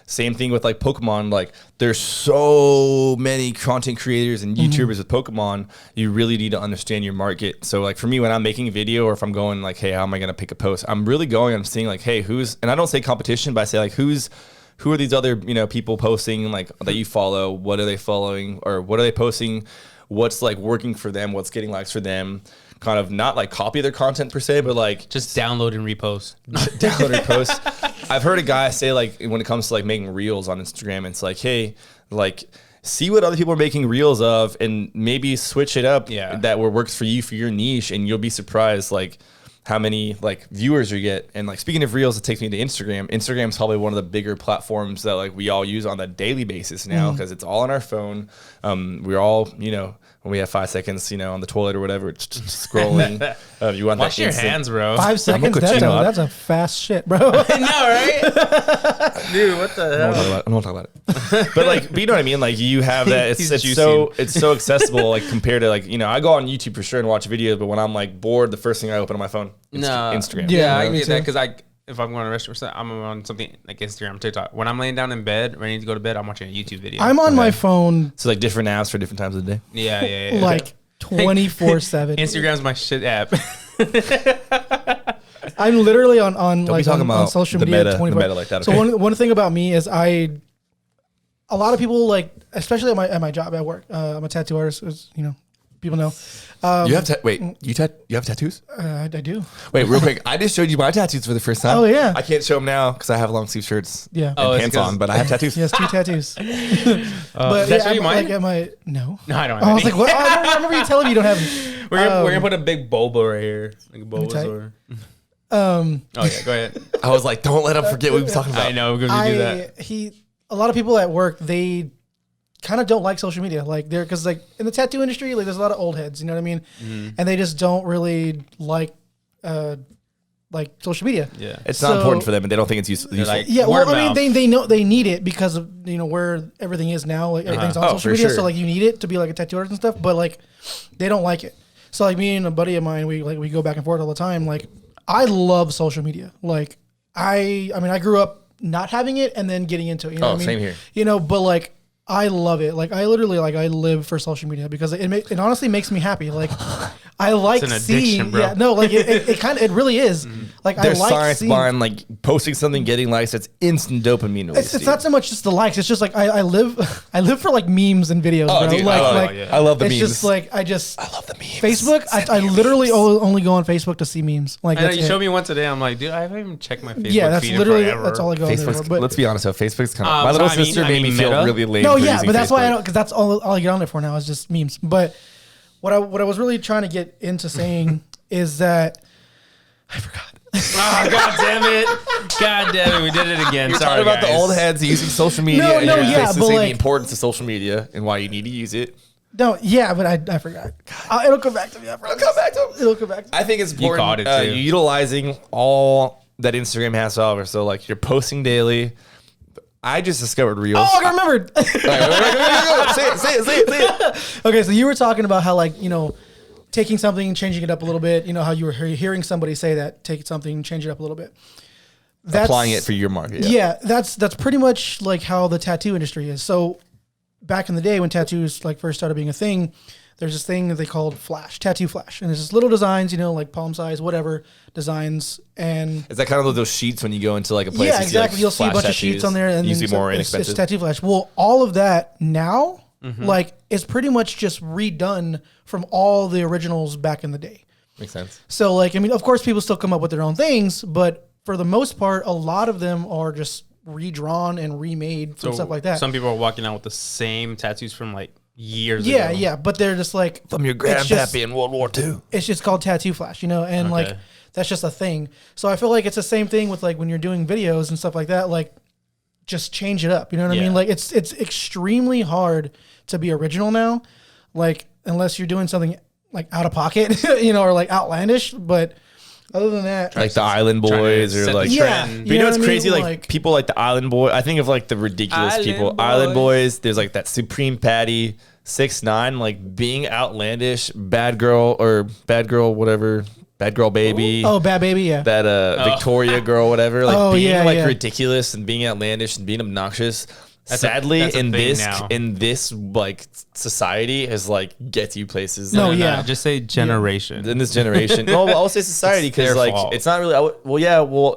Same thing with, like, Pokemon. Like, there's so many content creators and YouTubers with Pokemon. You really need to understand your market. So, like, for me, when I'm making a video, or if I'm going, like, hey, how am I going to pick a post? I'm really going, I'm seeing, like, hey, and I don't say competition, but I say, like, who are these other, people posting, like, that you follow? What are they following? Or what are they posting? What's, like, working for them? What's getting likes for them? Kind of not, like, copy their content per se, but, like, just download and repost. Download and repost. I've heard a guy say, like, when it comes to, like, making reels on Instagram, it's like, hey, like, see what other people are making reels of and maybe switch it up that works for you, for your niche, and you'll be surprised, like, how many, like, viewers you get. And, like, speaking of reels, it takes me to Instagram. Instagram's probably one of the bigger platforms that, like, we all use on a daily basis now, because it's all on our phone. We're all, when we have 5 seconds, on the toilet or whatever, it's just scrolling. You want Wash that your instant. hands, bro. 5 seconds? That's a fast shit, bro. I know, right? Dude, what the hell? I don't want to talk about it. But you know what I mean? Like, you have that. It's so accessible, like, compared to, like, I go on YouTube for sure and watch videos, but when I'm, like, bored, the first thing I open on my phone is Instagram. Yeah, I get that, because if I'm going to a restaurant, I'm on something like Instagram, TikTok. When I'm laying down in bed, ready to go to bed, I'm watching a YouTube video. I'm on my phone. So, like, different apps for different times of the day? Yeah. Like 24/7. Instagram's my shit app. I'm literally on like on social media 24. Meta like that. Okay. So one thing about me is a lot of people, like, especially at my job at work, I'm a tattoo artist, as people know. You have you have tattoos? I do. Wait, real quick. I just showed you my tattoos for the first time. Oh, yeah. I can't show them now because I have long sleeve shirts. Yeah. And pants on, but I have tattoos. Yes, 2 tattoos. But that's what you mind? No. No, I don't have I was like, what? I remember you telling me you don't have any. We're gonna put a big boba right here, like a Bulbasaur. Oh yeah, go ahead. I was like, don't let him forget what we were talking about. I know, we're gonna do that. A lot of people at work, they kind of don't like social media, like, because, like, in the tattoo industry, like, there's a lot of old heads, you know what I mean? And they just don't really like social media. Yeah, it's not important for them, and they don't think it's useful. Like, yeah, well, I mean, they know they need it because of where everything is now. Like, everything's on social media, so, like, you need it to be, like, a tattoo artist and stuff. But, like, they don't like it. So, like, me and a buddy of mine, we go back and forth all the time. Like, I love social media. Like, I mean, I grew up not having it and then getting into it. You know what I mean? Same here. But, like, I love it. Like, I literally, like, I live for social media because it honestly makes me happy. Like, I like it's an seeing, addiction, bro. yeah, no, like, it really is. Like, there's I like science seeing, behind, like, posting something, getting likes. It's instant dopamine. It's not so much just the likes. It's just like I live for, like, memes and videos, bro. Dude, Like, I love the it's memes. just like I love the memes. Facebook. I literally only go on Facebook to see memes. Like, I know you showed me one today. I'm like, dude, I haven't even checked my Facebook. Yeah, that's feed literally forever. that's all I go on there for. But let's be honest, though, Facebook's kind of my little sister made me feel really lame. no, for yeah, using but that's Facebook. why I don't, because that's all I get on there for now is just memes. But what I was really trying to get into saying is that I forgot. Oh, God damn it. We did it again. You're Sorry, talking about guys. the old heads using social media. No, and no, you're yeah, basically but, saying like, the importance of social media and why you need to use it. No, yeah, but I forgot. It'll come back to me. It'll come back to me. I think it's important caught it, too. utilizing all that Instagram has to offer. So like you're posting daily. I just discovered Reels. Oh, I remembered. Say it. Okay, so you were talking about how like, taking something and changing it up a little bit. You know how you were hearing somebody say that, take something, change it up a little bit. Applying it for your market. Yeah, that's pretty much like how the tattoo industry is. So back in the day when tattoos like first started being a thing, there's this thing that they called Flash, Tattoo Flash. And it's just little designs, like palm size, whatever designs. And is that kind of those sheets when you go into like a place? Yeah, exactly. You'll see a bunch of sheets on there. And you see more inexpensive. It's Tattoo Flash. Well, all of that now, like, is pretty much just redone from all the originals back in the day. Makes sense. So, like, I mean, of course, people still come up with their own things, but for the most part, a lot of them are just redrawn and remade from stuff like that. Some people are walking out with the same tattoos from like years ago. Yeah, but they're just like from your grandpappy in World War II. It's just called Tattoo Flash, and like that's just a thing. So I feel like it's the same thing with like when you're doing videos and stuff like that. Like, just change it up. You know what I mean? Like it's extremely hard to be original now, like unless you're doing something like out of pocket, or like outlandish, but. Other than that, like the Island Boys or like, trend. But what's crazy? Like people like the Island Boy. I think of like the ridiculous people. Island Boys. There's like that Supreme Patty, 6ix9ine, like being outlandish, bad girl, whatever, bad girl baby. Ooh. Oh, bad baby, yeah. That Victoria girl, whatever. Like being ridiculous and being outlandish and being obnoxious. Sadly, in this like society is like gets you places. No, just say generation. In this generation, well, I'll say society because like fault. It's not really.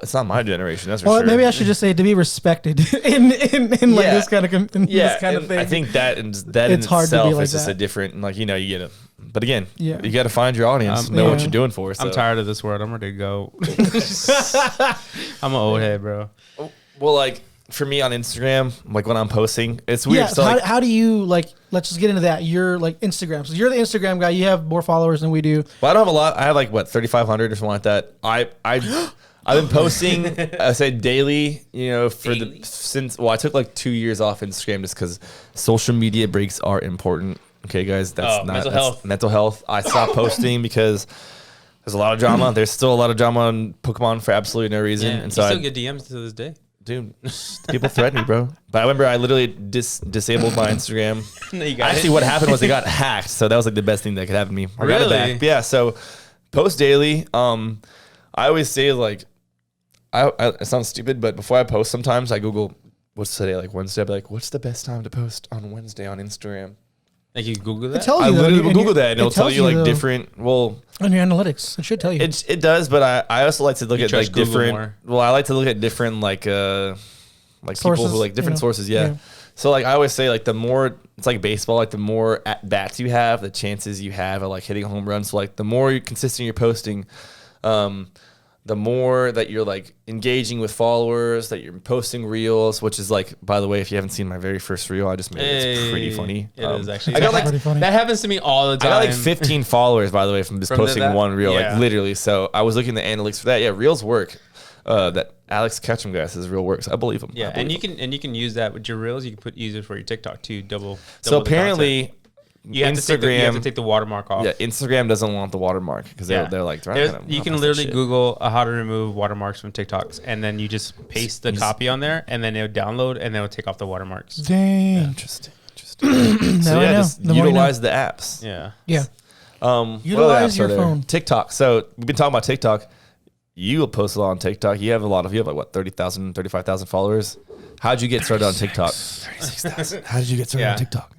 It's not my generation. That's for sure. Maybe I should just say to be respected in like this kind of this kind of thing. I think that it's in hard itself to be like is just a different like you get it. But again, you got to find your audience, know what you're doing for. So. I'm tired of this word. I'm ready to go. I'm an old head, bro. Well, like. For me on Instagram, like when I'm posting, it's weird. Yeah, so how do you like? Let's just get into that. You're like Instagram, so you're the Instagram guy. You have more followers than we do. Well, I don't have a lot. I have like 3,500 or something like that. I've been posting. I said daily. I took like 2 years off Instagram just because social media breaks are important. Okay, guys, that's mental health. I stopped posting because. There's a lot of drama. There's still a lot of drama on Pokemon for absolutely no reason. And so you still get DMs to this day. Dude, people threaten me, bro. But I remember I literally disabled my Instagram. Actually, what happened was it got hacked. So that was like the best thing that could happen to me. I got it back. But yeah, so post daily. I always say like, it sounds stupid, but before I post, sometimes I Google what's today, like Wednesday. I'll be like, what's the best time to post on Wednesday on Instagram? Like you Google that? I literally will Google that and it'll tell you like different. Well, on your analytics, it should tell you. It does, but I also like to look at like Google different. More. Well, I like to look at different like sources, people who like different sources. Yeah. So like I always say like the more it's like baseball, like the more at bats you have, the chances you have of like hitting a home run. So like the more you're consistent you're posting, the more that you're like engaging with followers, that you're posting reels, which is like, by the way, if you haven't seen my very first reel, I just made it. It's pretty funny. It is actually. I got like that happens to me all the time. I got like 15 followers, by the way, from just posting one reel, like literally. So I was looking at the analytics for that. Yeah, reels work. That Alex Ketchum guy says real works. I believe him. Yeah, and you can use that with your reels. You can use it for your TikTok too. Double. So apparently. You have to take the watermark off. Yeah, Instagram doesn't want the watermark because they're like, you can literally Google how to remove watermarks from TikToks, and then you just paste the copy on there, and then it'll download, and then it'll take off the watermarks. Dang, interesting. So yeah, just utilize the apps. Yeah. Utilize your phone. TikTok. So we've been talking about TikTok. You post a lot on TikTok. You have like what 30,000, 35,000 followers. How'd you get started on TikTok? 36,000. How did you get started on TikTok?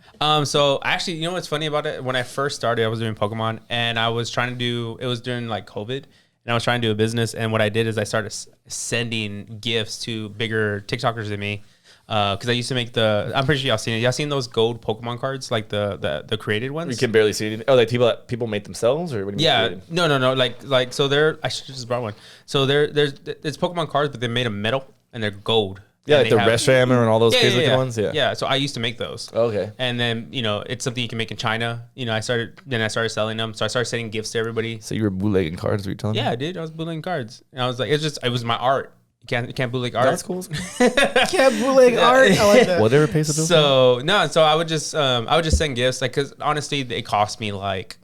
So actually, you know what's funny about it? When I first started, I was doing Pokemon, and I was trying to do. It was during like COVID, and I was trying to do a business. And what I did is I started sending gifts to bigger TikTokers than me, because I used to make I'm pretty sure y'all seen it. Y'all seen those gold Pokemon cards, like the created ones? You can barely see anything. Oh, like people made themselves, or what do you mean? No. Like so they're. I should just brought one. So there's Pokemon cards, but they made them metal and they're gold. Yeah, like the Reshiram and all those crazy looking ones. Yeah. So I used to make those. Okay. And then it's something you can make in China. I started selling them. So I started sending gifts to everybody. So you were bootlegging cards? Were you telling me? Yeah, dude. I was bootlegging cards, and I was like, it was my art. You can't bootleg art. That's cool. Can't bootleg art. I like that. Whatever pays the bill. So I would just send gifts, like, because honestly, it cost me like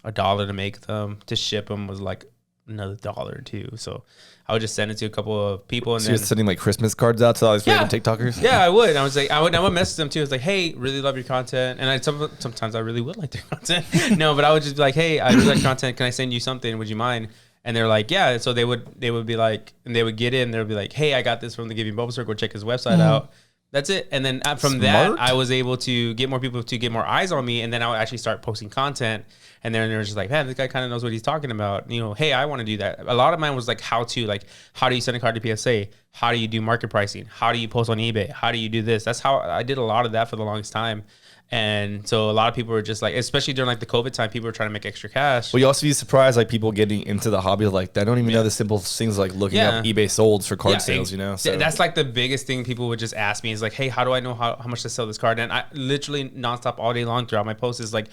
$1 to make them. To ship them was like another $1 or $2. So I would just send it to a couple of people, and So then you're sending like Christmas cards out to all these random TikTokers? yeah, I would. I was like, I would message them too. I was like, hey, really love your content, and sometimes I really would like their content. No, but I would just be like, hey, I really like content. Can I send you something? Would you mind? And they're like, yeah. So they would be like, and they would get in. They would be like, hey, I got this from the Giving Bulbasaur. Go check his website out. That's it. And then from that, I was able to get more people to get more eyes on me. And then I would actually start posting content. And then they're just like, man, this guy kind of knows what he's talking about. You know, hey, I want to do that. A lot of mine was like how do you send a card to PSA? How do you do market pricing? How do you post on eBay? How do you do this? That's how I did a lot of that for the longest time. And so a lot of people were just like, especially during like the COVID time, people were trying to make extra cash. Well, you also be surprised like people getting into the hobby like I don't even know the simple things like looking up eBay solds for card sales, you know? So that's like the biggest thing people would just ask me is like, hey, how do I know how much to sell this card? And I literally nonstop all day long throughout my posts is like,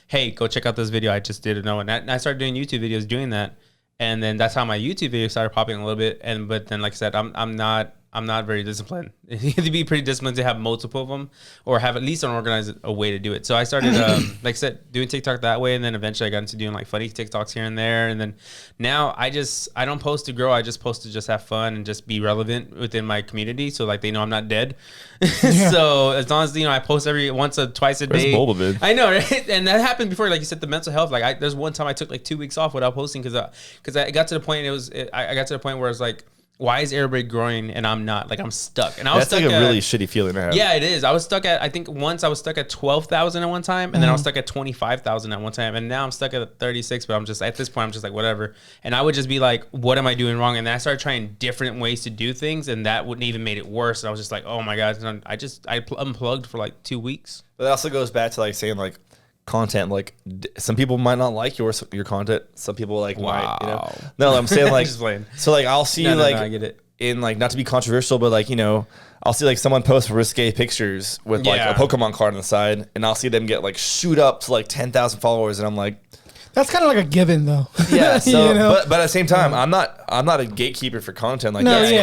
hey, go check out this video. I just didn't know. And I started doing YouTube videos doing that. And then that's how my YouTube videos started popping a little bit. But then, like I said, I'm not very disciplined. You have to be pretty disciplined to have multiple of them or have at least an organized a way to do it. So I started, like I said, doing TikTok that way. And then eventually I got into doing like funny TikToks here and there. And then now I don't post to grow. I just post to just have fun and just be relevant within my community. So like they know I'm not dead. So as long as, I post every once or twice a day. I know, right? And that happened before, like you said, the mental health. Like there's one time I took like 2 weeks off without posting because I got to the point, I got to the point where it's like, why is everybody growing and I'm not? Like I'm stuck. And I was stuck like a really shitty feeling to have. Yeah, it is. I was stuck at, I think once I was stuck at 12,000 at one time, and then I was stuck at 25,000 at one time, and now I'm stuck at 36. But I'm just at this point, I'm just like whatever. And I would just be like, what am I doing wrong? And then I started trying different ways to do things, and that wouldn't even made it worse. And I was just like, oh my god, I unplugged for like 2 weeks. But that also goes back to like saying like content, like some people might not like your content, some people like might, no, I'm saying like so like I'll see no, I get it. In like, not to be controversial, but like I'll see like someone post risque pictures with like a Pokemon card on the side, and I'll see them get like shoot up to like 10,000 followers, and I'm like, that's kind of like a given though. Yeah. So, but at the same time, I'm not a gatekeeper for content. Like that's cool.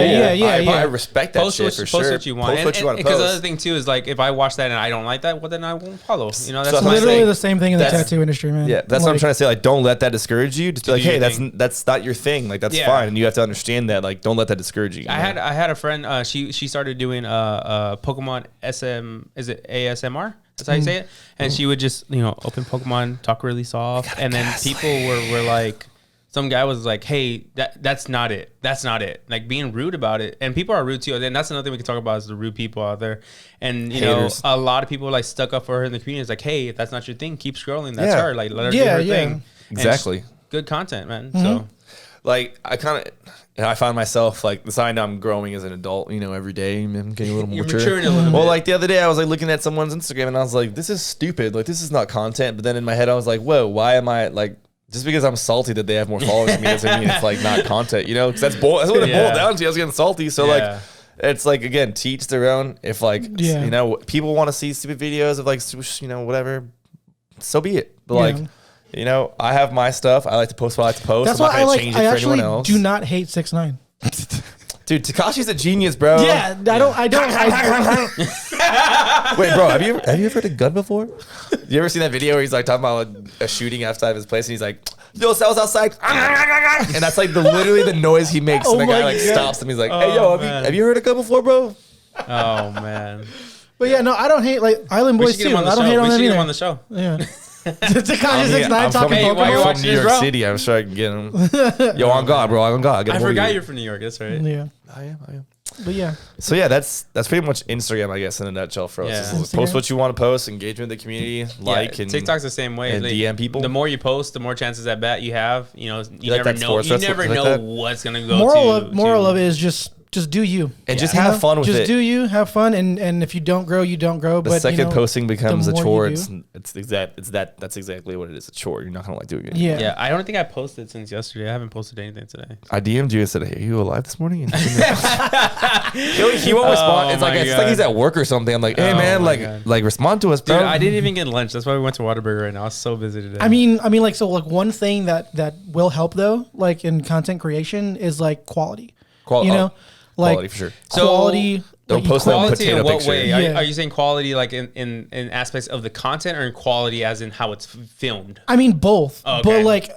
I respect that shit for sure. Post what you want. Post what you want to post. Because the other thing too is like, if I watch that and I don't like that, well then I won't follow. That's literally the same thing in the tattoo industry, man. Yeah, that's what I'm trying to say. Like, don't let that discourage you. Just be like, hey, that's not your thing. Like that's fine, and you have to understand that. Like, don't let that discourage you. I had a friend. She started doing Pokemon Is it ASMR? That's how you say it. And she would just, open Pokemon, talk really soft. And then people were like, some guy was like, hey, that's not it. That's not it. Like being rude about it. And people are rude too. And that's another thing we can talk about is the rude people out there. And, a lot of people like stuck up for her in the community. It's like, hey, if that's not your thing, keep scrolling. That's her. Like, let her do her thing. Exactly. Good content, man. So, like, I find myself like I know I'm growing as an adult, every day. I'm getting a little more mature. Maturing a little bit. Well, like the other day I was like looking at someone's Instagram and I was like, this is stupid. Like this is not content. But then in my head I was like, whoa, why am I like, just because I'm salty that they have more followers than me doesn't mean it's like not content, because that's what it boiled down to. I was getting salty. So like, it's like, again, teach their own. If like, people want to see stupid videos of like, whatever, so be it. But like, I have my stuff. I like to post what I like to post. That's why I actually do not hate 6ix9ine. Dude, Tekashi's a genius, bro. Yeah, I don't. Wait, bro, have you ever heard a gun before? You ever seen that video where he's like talking about a shooting outside of his place, and he's like, "Yo, Sal's outside," and that's like literally the noise he makes, and the guy like stops him. He's like, "Hey, yo, have you heard a gun before, bro?" Oh man. But yeah, no, I don't hate like Island Boys too. I don't hate on them either. We should get him on the show. Yeah. Tekashi 6ix9ine talking Pokemon. I'm from New York City. I'm sure I can get him. Yo, on God, bro. On God. I forgot you're from New York. That's right. Yeah. I am. But yeah. So yeah, that's pretty much Instagram, I guess, in a nutshell for us. Yeah. Post what you want to post, engage with the community, and TikTok's the same way. And like, DM people. The more you post, the more chances at bat you have. You never know. You never know what's gonna go. Moral of it is just do you and just have fun with it. Just do you, have fun, and if you don't grow, you don't grow. The second posting becomes a chore. That's exactly what it is. A chore. You're not gonna like doing it. Yeah. I don't think I posted since yesterday. I haven't posted anything today. I DM'd you and said, "Hey, are you alive this morning?" And he won't respond. It's like he's at work or something. I'm like, "Hey man, like respond to us, bro." Dude, I didn't even get lunch. That's why we went to Whataburger right now. I was so busy today. I mean, like one thing that will help though, like in content creation, is like quality. Quality for sure. So quality. Don't post that quality in what picture. way? Are you saying quality like in aspects of the content, or in quality as in how it's filmed? I mean both, but like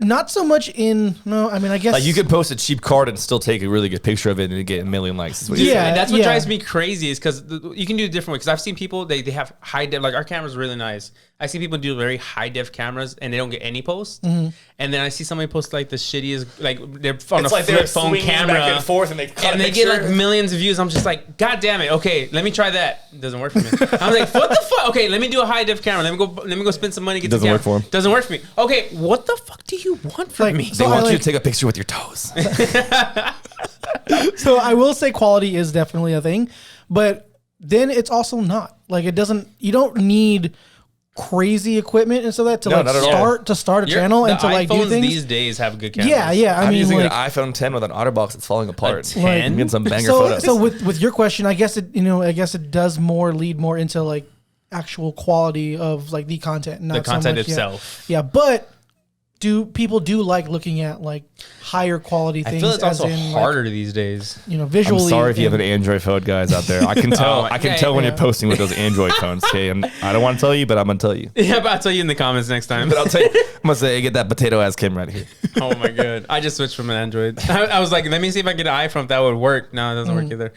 Not so much in no. I mean, I guess Like you could post a cheap card and still take a really good picture of it and get a million likes. Is what you're Yeah. saying. That's what drives me crazy is because you can do it different way. Because I've seen people they have high def, like our camera's really nice. I see people do very high def cameras and they don't get any posts. Mm-hmm. And then I see somebody post like the shittiest, like they're on It's a like they're flip phone swinging camera back and forth and they cut a they get like picture. millions of views. I'm just like, God damn it. Okay, let me try that. It doesn't work for me. I'm like, what the fuck? Okay, let me do a high def camera. Let me go spend some money. Get Doesn't the work camera. for him. Doesn't work for me. Okay, what the fuck do you want from Like, me? They So want I you like- to take a picture with your toes. So I will say quality is definitely a thing, but then it's also not. Like it doesn't. You don't need crazy equipment and so that to No, like not at all. start a channel and the to like do iPhones things. these days have good cameras. Yeah. I I'm mean, using like, an iPhone 10 with an OtterBox that's falling apart. 10? Like- I'm getting some banger so photos. so with your question, I guess it does lead more into like actual quality of like the content, not The content so much, itself. Yeah, but people do like looking at like higher quality I things? feel it's also as in, harder these days. like, I'm visually. sorry if you have an and- Android phone, guys out there. I can tell. I can yeah, tell when yeah. you're posting with those Android phones. Okay, and I don't want to tell you, but I'm gonna tell you. Yeah, but I'll tell you in the comments next time. But I'll tell you. I'm gonna say, get that potato ass camera out of here. Oh my god, I just switched from an Android. I was like, let me see if I get an iPhone if that would work. No, it doesn't work either.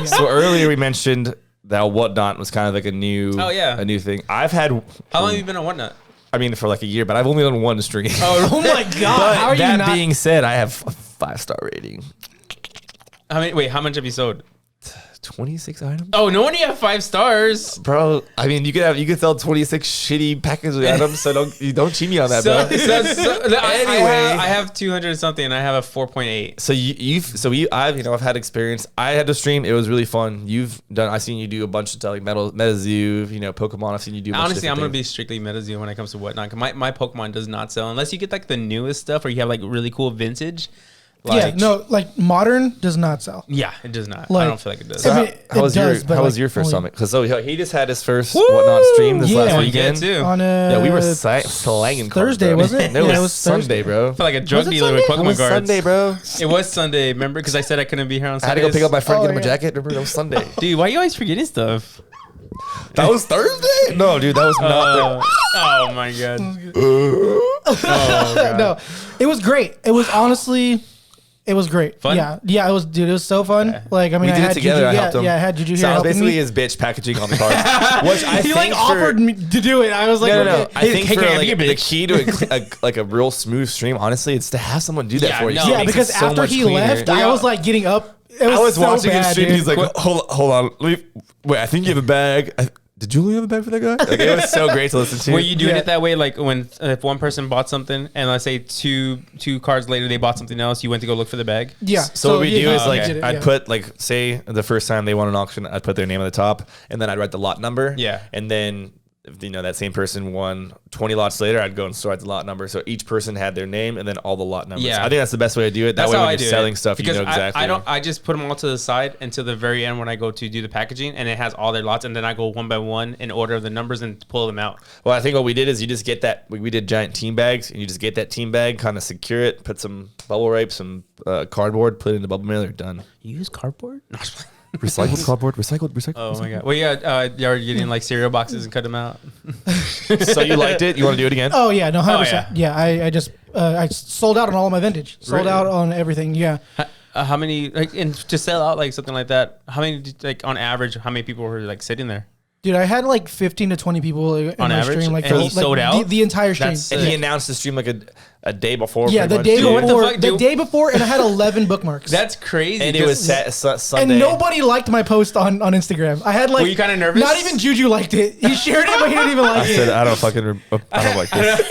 So earlier we mentioned that Whatnot was kind of like a new, a new thing. I've had. How long have you been on Whatnot? I mean, for like a year, but I've only done one stream. Oh my god! But How are you that not? being said, I have a 5-star rating. How much have you sold? 26 items. Oh, no wonder you have 5 stars. Bro, I mean, you could sell 26 shitty package items, so don't cheat me on that, bro. I have 200 something, and I have a 4.8. So I've had experience. I had to stream. It was really fun. I've seen you do a bunch of stuff like MetaZoo, Pokemon. I've seen you do. Honestly, I'm gonna be strictly MetaZoo when it comes to Whatnot. 'Cause my Pokemon does not sell unless you get like the newest stuff or you have like really cool vintage. Like modern does not sell. Yeah, it does not. Like- I don't feel like it does. So I mean, How was does, but, how was like, your first only- summit? Because he just had his first Whatnot stream this Yeah. last Oh, you did weekend. too. On Yeah, we were slanging cards, Thursday, bro. wasn't it? No, Yeah, it was Sunday, bro. I feel like a drug Was it dealer with Sunday? It Pokemon was cards. Sunday, bro. It was Sunday. Remember? Because I said I couldn't be here on I Sunday. had to go pick up my friend, get him a yeah. jacket. Remember, that was Sunday. Dude, why are you always forgetting stuff? That was Thursday? No, dude, that was not Oh my god. Oh god. No, it was great. It was honestly, it was great. Fun? Yeah, it was, dude. It was so fun. Like, I mean, We I did it had together. Juju, I helped him. Yeah, I had Juju So here I was helping basically me. his bitch packaging on the cards, which I He think like offered me to do it. I was like, No. okay. I think Hey, for can I like be a the bitch? key to a real smooth stream, honestly, it's to have someone do that Yeah, for you. no. It Yeah, makes because it so after much he cleaner. left, I was like getting up. It was I was so watching him bad, stream. dude. He's like, hold on. Wait, I think you have a bag. Did Julie have a bag for that guy? Like, it was so great to listen to. Were you doing Yeah. it that way? Like when if one person bought something and let's say two cards later they bought something else, you went to go look for the bag? yeah. So what we do is like did it, I'd yeah. put like say the first time they won an auction, I'd put their name at the top, and then I'd write the lot number. Yeah. And then if that same person won 20 lots later, I'd go and sort the lot number. So each person had their name and then all the lot numbers. Yeah. I think that's the best way to do it. That That's way how when I you're do selling it. stuff, because you know exactly. I just put them all to the side until the very end when I go to do the packaging and it has all their lots and then I go one by one in order of the numbers and pull them out. Well, I think what we did is you just get that. We did giant team bags, and you just get that team bag, kind of secure it, put some bubble wrap, some cardboard, put it in the bubble mailer, done. You use cardboard? Recycled cardboard, recycled. Oh my god! Well, yeah, you're getting like cereal boxes and cut them out. So you liked it? You want to do it again? Oh yeah, no, 100%. yeah. Yeah, I just I sold out on all of my vintage. Sold Really? out on everything. Yeah. How many and to sell out like something like that? How many like on average? How many people were like sitting there? Dude, I had like 15 to 20 people in On my average? stream. Like, And he like sold out? the entire stream. That's And he announced the stream like a day before. Yeah, the pretty day much. What the before. fuck, The dude? day before, and I had 11 bookmarks. That's crazy. And it was Sunday. and nobody liked my post on Instagram. I had like. Were you kinda nervous? Not even Juju liked it. He shared it, but he didn't even like I said, it. I don't like this.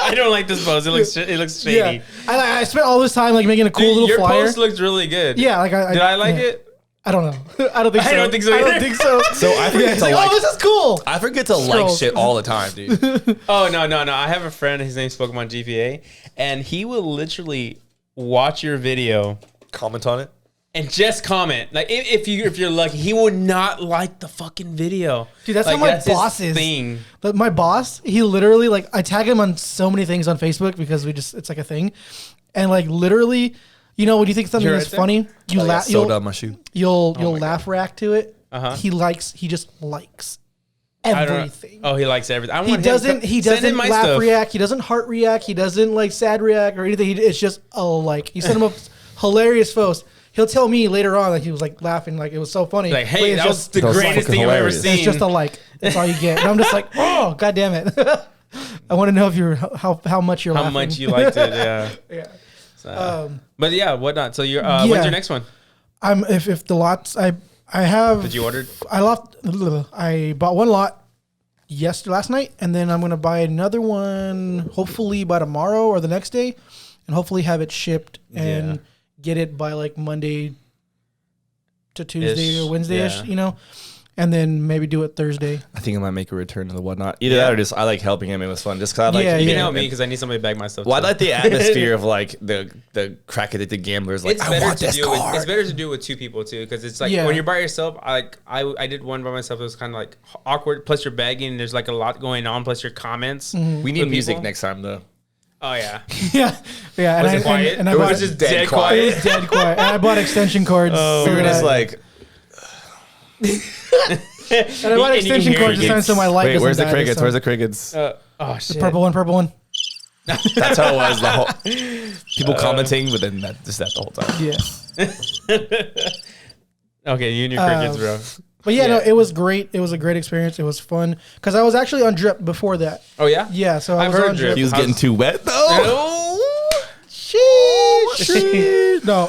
I don't like this post. It looks shady. Yeah, I spent all this time like making a cool Dude, little your flyer. post looked really good. Yeah, like Did I like yeah. it? I don't know. I don't think so. I don't think so I don't either. think so. So I forget It's to like, like. oh, this is cool. I forget to like Scroll. shit all the time, dude. Oh no. I have a friend. His name's Pokemon GPA, and he will literally watch your video Comment on it. and just comment. Like if you're lucky, he would not like the fucking video. Dude, that's like, how my his boss is. thing. But my boss, he literally like I tag him on so many things on Facebook because it's like a thing, and like literally, when you think something You're is right there? funny, you I got laugh. soda on my shoe. You'll my laugh react to it. Uh-huh. He just likes. everything. Oh, he likes everything. I He want doesn't. He send in doesn't my laugh stuff. react. He doesn't heart react. He doesn't like sad react or anything. It's just a like. You send him a hilarious post. He'll tell me later on that he was like laughing, like it was so funny. Like, hey, But that was the greatest thing I've ever hilarious. seen. it's just a like. That's all you get. And I'm just like, oh god damn it. I want to know if you're how much you're how laughing. much you liked it. Yeah. Yeah. So, but yeah, whatnot. So you're. When's yeah. your next one? I'm if the lots I have. Did you order? I bought one lot last night, and then I'm gonna buy another one hopefully by tomorrow or the next day, and hopefully have it shipped and get it by like Monday to Tuesday or Wednesday-ish, yeah. you know, and then maybe do it Thursday. I think I might make a return to the whatnot. Either that or just I like helping him. It was fun. Just cause I like Yeah, You yeah. can help me because I need somebody to bag my stuff. Well, I too. like the atmosphere of like the crack addicted gamblers. Like, It's I better want to this do it. card. It's better to do it with two people too, because it's like Yeah. when you're by yourself. I did one by myself. It was kind of like awkward. Plus you're begging. There's like a lot going on. Plus your comments. We need with music people. next time though. Oh yeah. yeah, yeah. Was it quiet? And I It bought was just dead It quiet. was dead quiet. And I bought extension cords. We were just like, and I bought And you can extension hear cords this time so my light wait, doesn't where's the die this crickets? time. Where's the crickets? Oh shit. The purple one. That's how it was. The whole people commenting, but then that the whole time. Yeah. Okay, you and your crickets, bro. But yeah, no, Yeah. it was great. It was a great experience. It was fun because I was actually on drip before that. Oh yeah. Yeah, so I I've was heard on drip. He was How's- getting too wet though. Oh. Sheesh. No,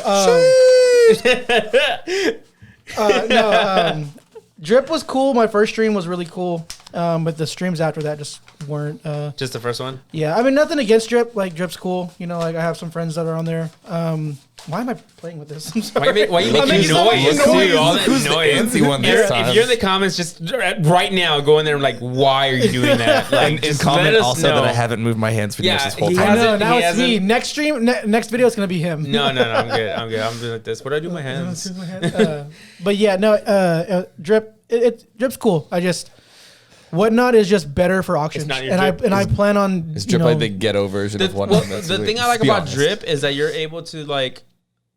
drip was cool. My first stream was really cool, but the streams after that just weren't. Just the first one. Yeah, I mean nothing against drip. Like drip's cool. You know, like I have some friends that are on there. Why am I playing with this? I'm sorry. Why you I'm making so much noise? Dude, all that Who's the noise. antsy one this time? If you're in the comments, just right now, go in there and like, why are you doing that? Like, And just comment let us also know. that I haven't moved my hands for Yeah, this whole he time. I hasn't- know. Now he it's me. hasn't- Next stream, next video is gonna be him. No, I'm good. I'm doing like this. What do I do with my hands? But yeah, no, drip. Drip's cool. I just whatnot is just better for auctions, not your and drip. I plan on It's you drip know, like the ghetto version of whatnot. That's the really- thing I like be about honest. drip is that you're able to like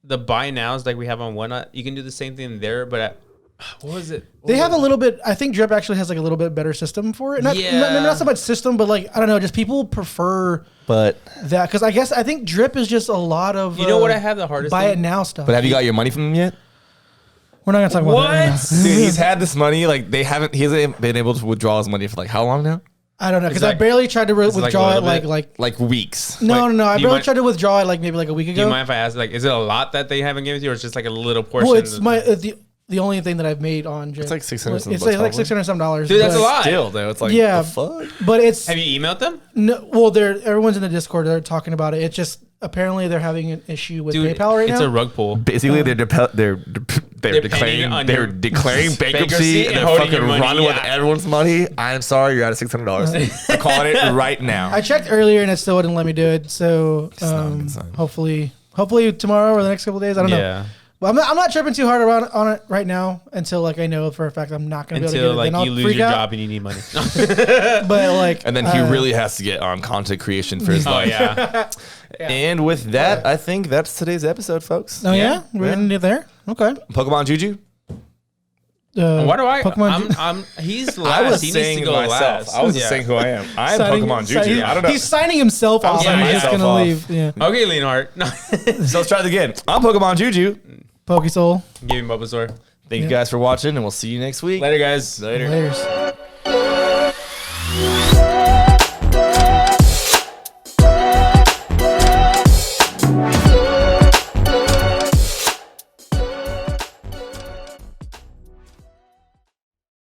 the buy nows like we have on whatnot. You can do the same thing there, but at, what was it? They have a little bit. I think drip actually has like a little bit better system for it. Yeah. Not so much system, but like I don't know, just people prefer But that because I think drip is just a lot of. You know what I have the hardest buy thing? it now stuff. have you got your money from them yet? We're not gonna talk about that. Right now. Dude, he's had this money. Like he hasn't been able to withdraw his money for like how long now? I don't know because It's I like- barely tried to it's like a withdraw it little bit? like. Like weeks. No. I do you barely mind- tried to withdraw it like maybe like a week Do ago. you mind if I ask? Like, is it a lot that they haven't given to you, or it's just like a little portion? Well, it's my the only thing that I've made on drip. It's like $600 some It's bucks, like probably. $600 some dollars. Dude, that's but- a lot. Still though, it's like Yeah. the fuck. But it's Have you emailed them? no. Well, everyone's in the Discord. They're talking about it. It's just apparently they're having an issue with Dude, PayPal right it's now. a rug pull. Basically, they're Depending declaring on they're your declaring bankruptcy bankruptcy and and they're holding fucking your money, running with yeah. everyone's money. I'm sorry, you're out of $600. I'm calling it right now. I checked earlier and it still wouldn't let me do it. So not a good sign. hopefully tomorrow or the next couple of days. I don't know. Yeah. Well, I'm not tripping too hard around on it right now until like I know for a fact I'm not going to be able Until to get it. like Then I'll you lose freak your out. job and you need money. But like, And then he really has to get on content creation for his Oh life. yeah. And with that, I think that's today's episode, folks. Oh yeah, Yeah. we're gonna do there. Okay. Pokemon Juju. Why do I? Pokemon He's last. He needs to go last. I was Yeah. just saying who I am. I am signing- Pokemon signing- Juju. I don't know. He's signing himself off. signing I'm just myself gonna off. leave. Yeah. Okay, Leonhardt. No. So let's try it again. I'm Pokemon Juju. Pokesoul. Give him Bulbasaur. Thank you guys for watching, and we'll see you next week. Later, guys. Later. Laters.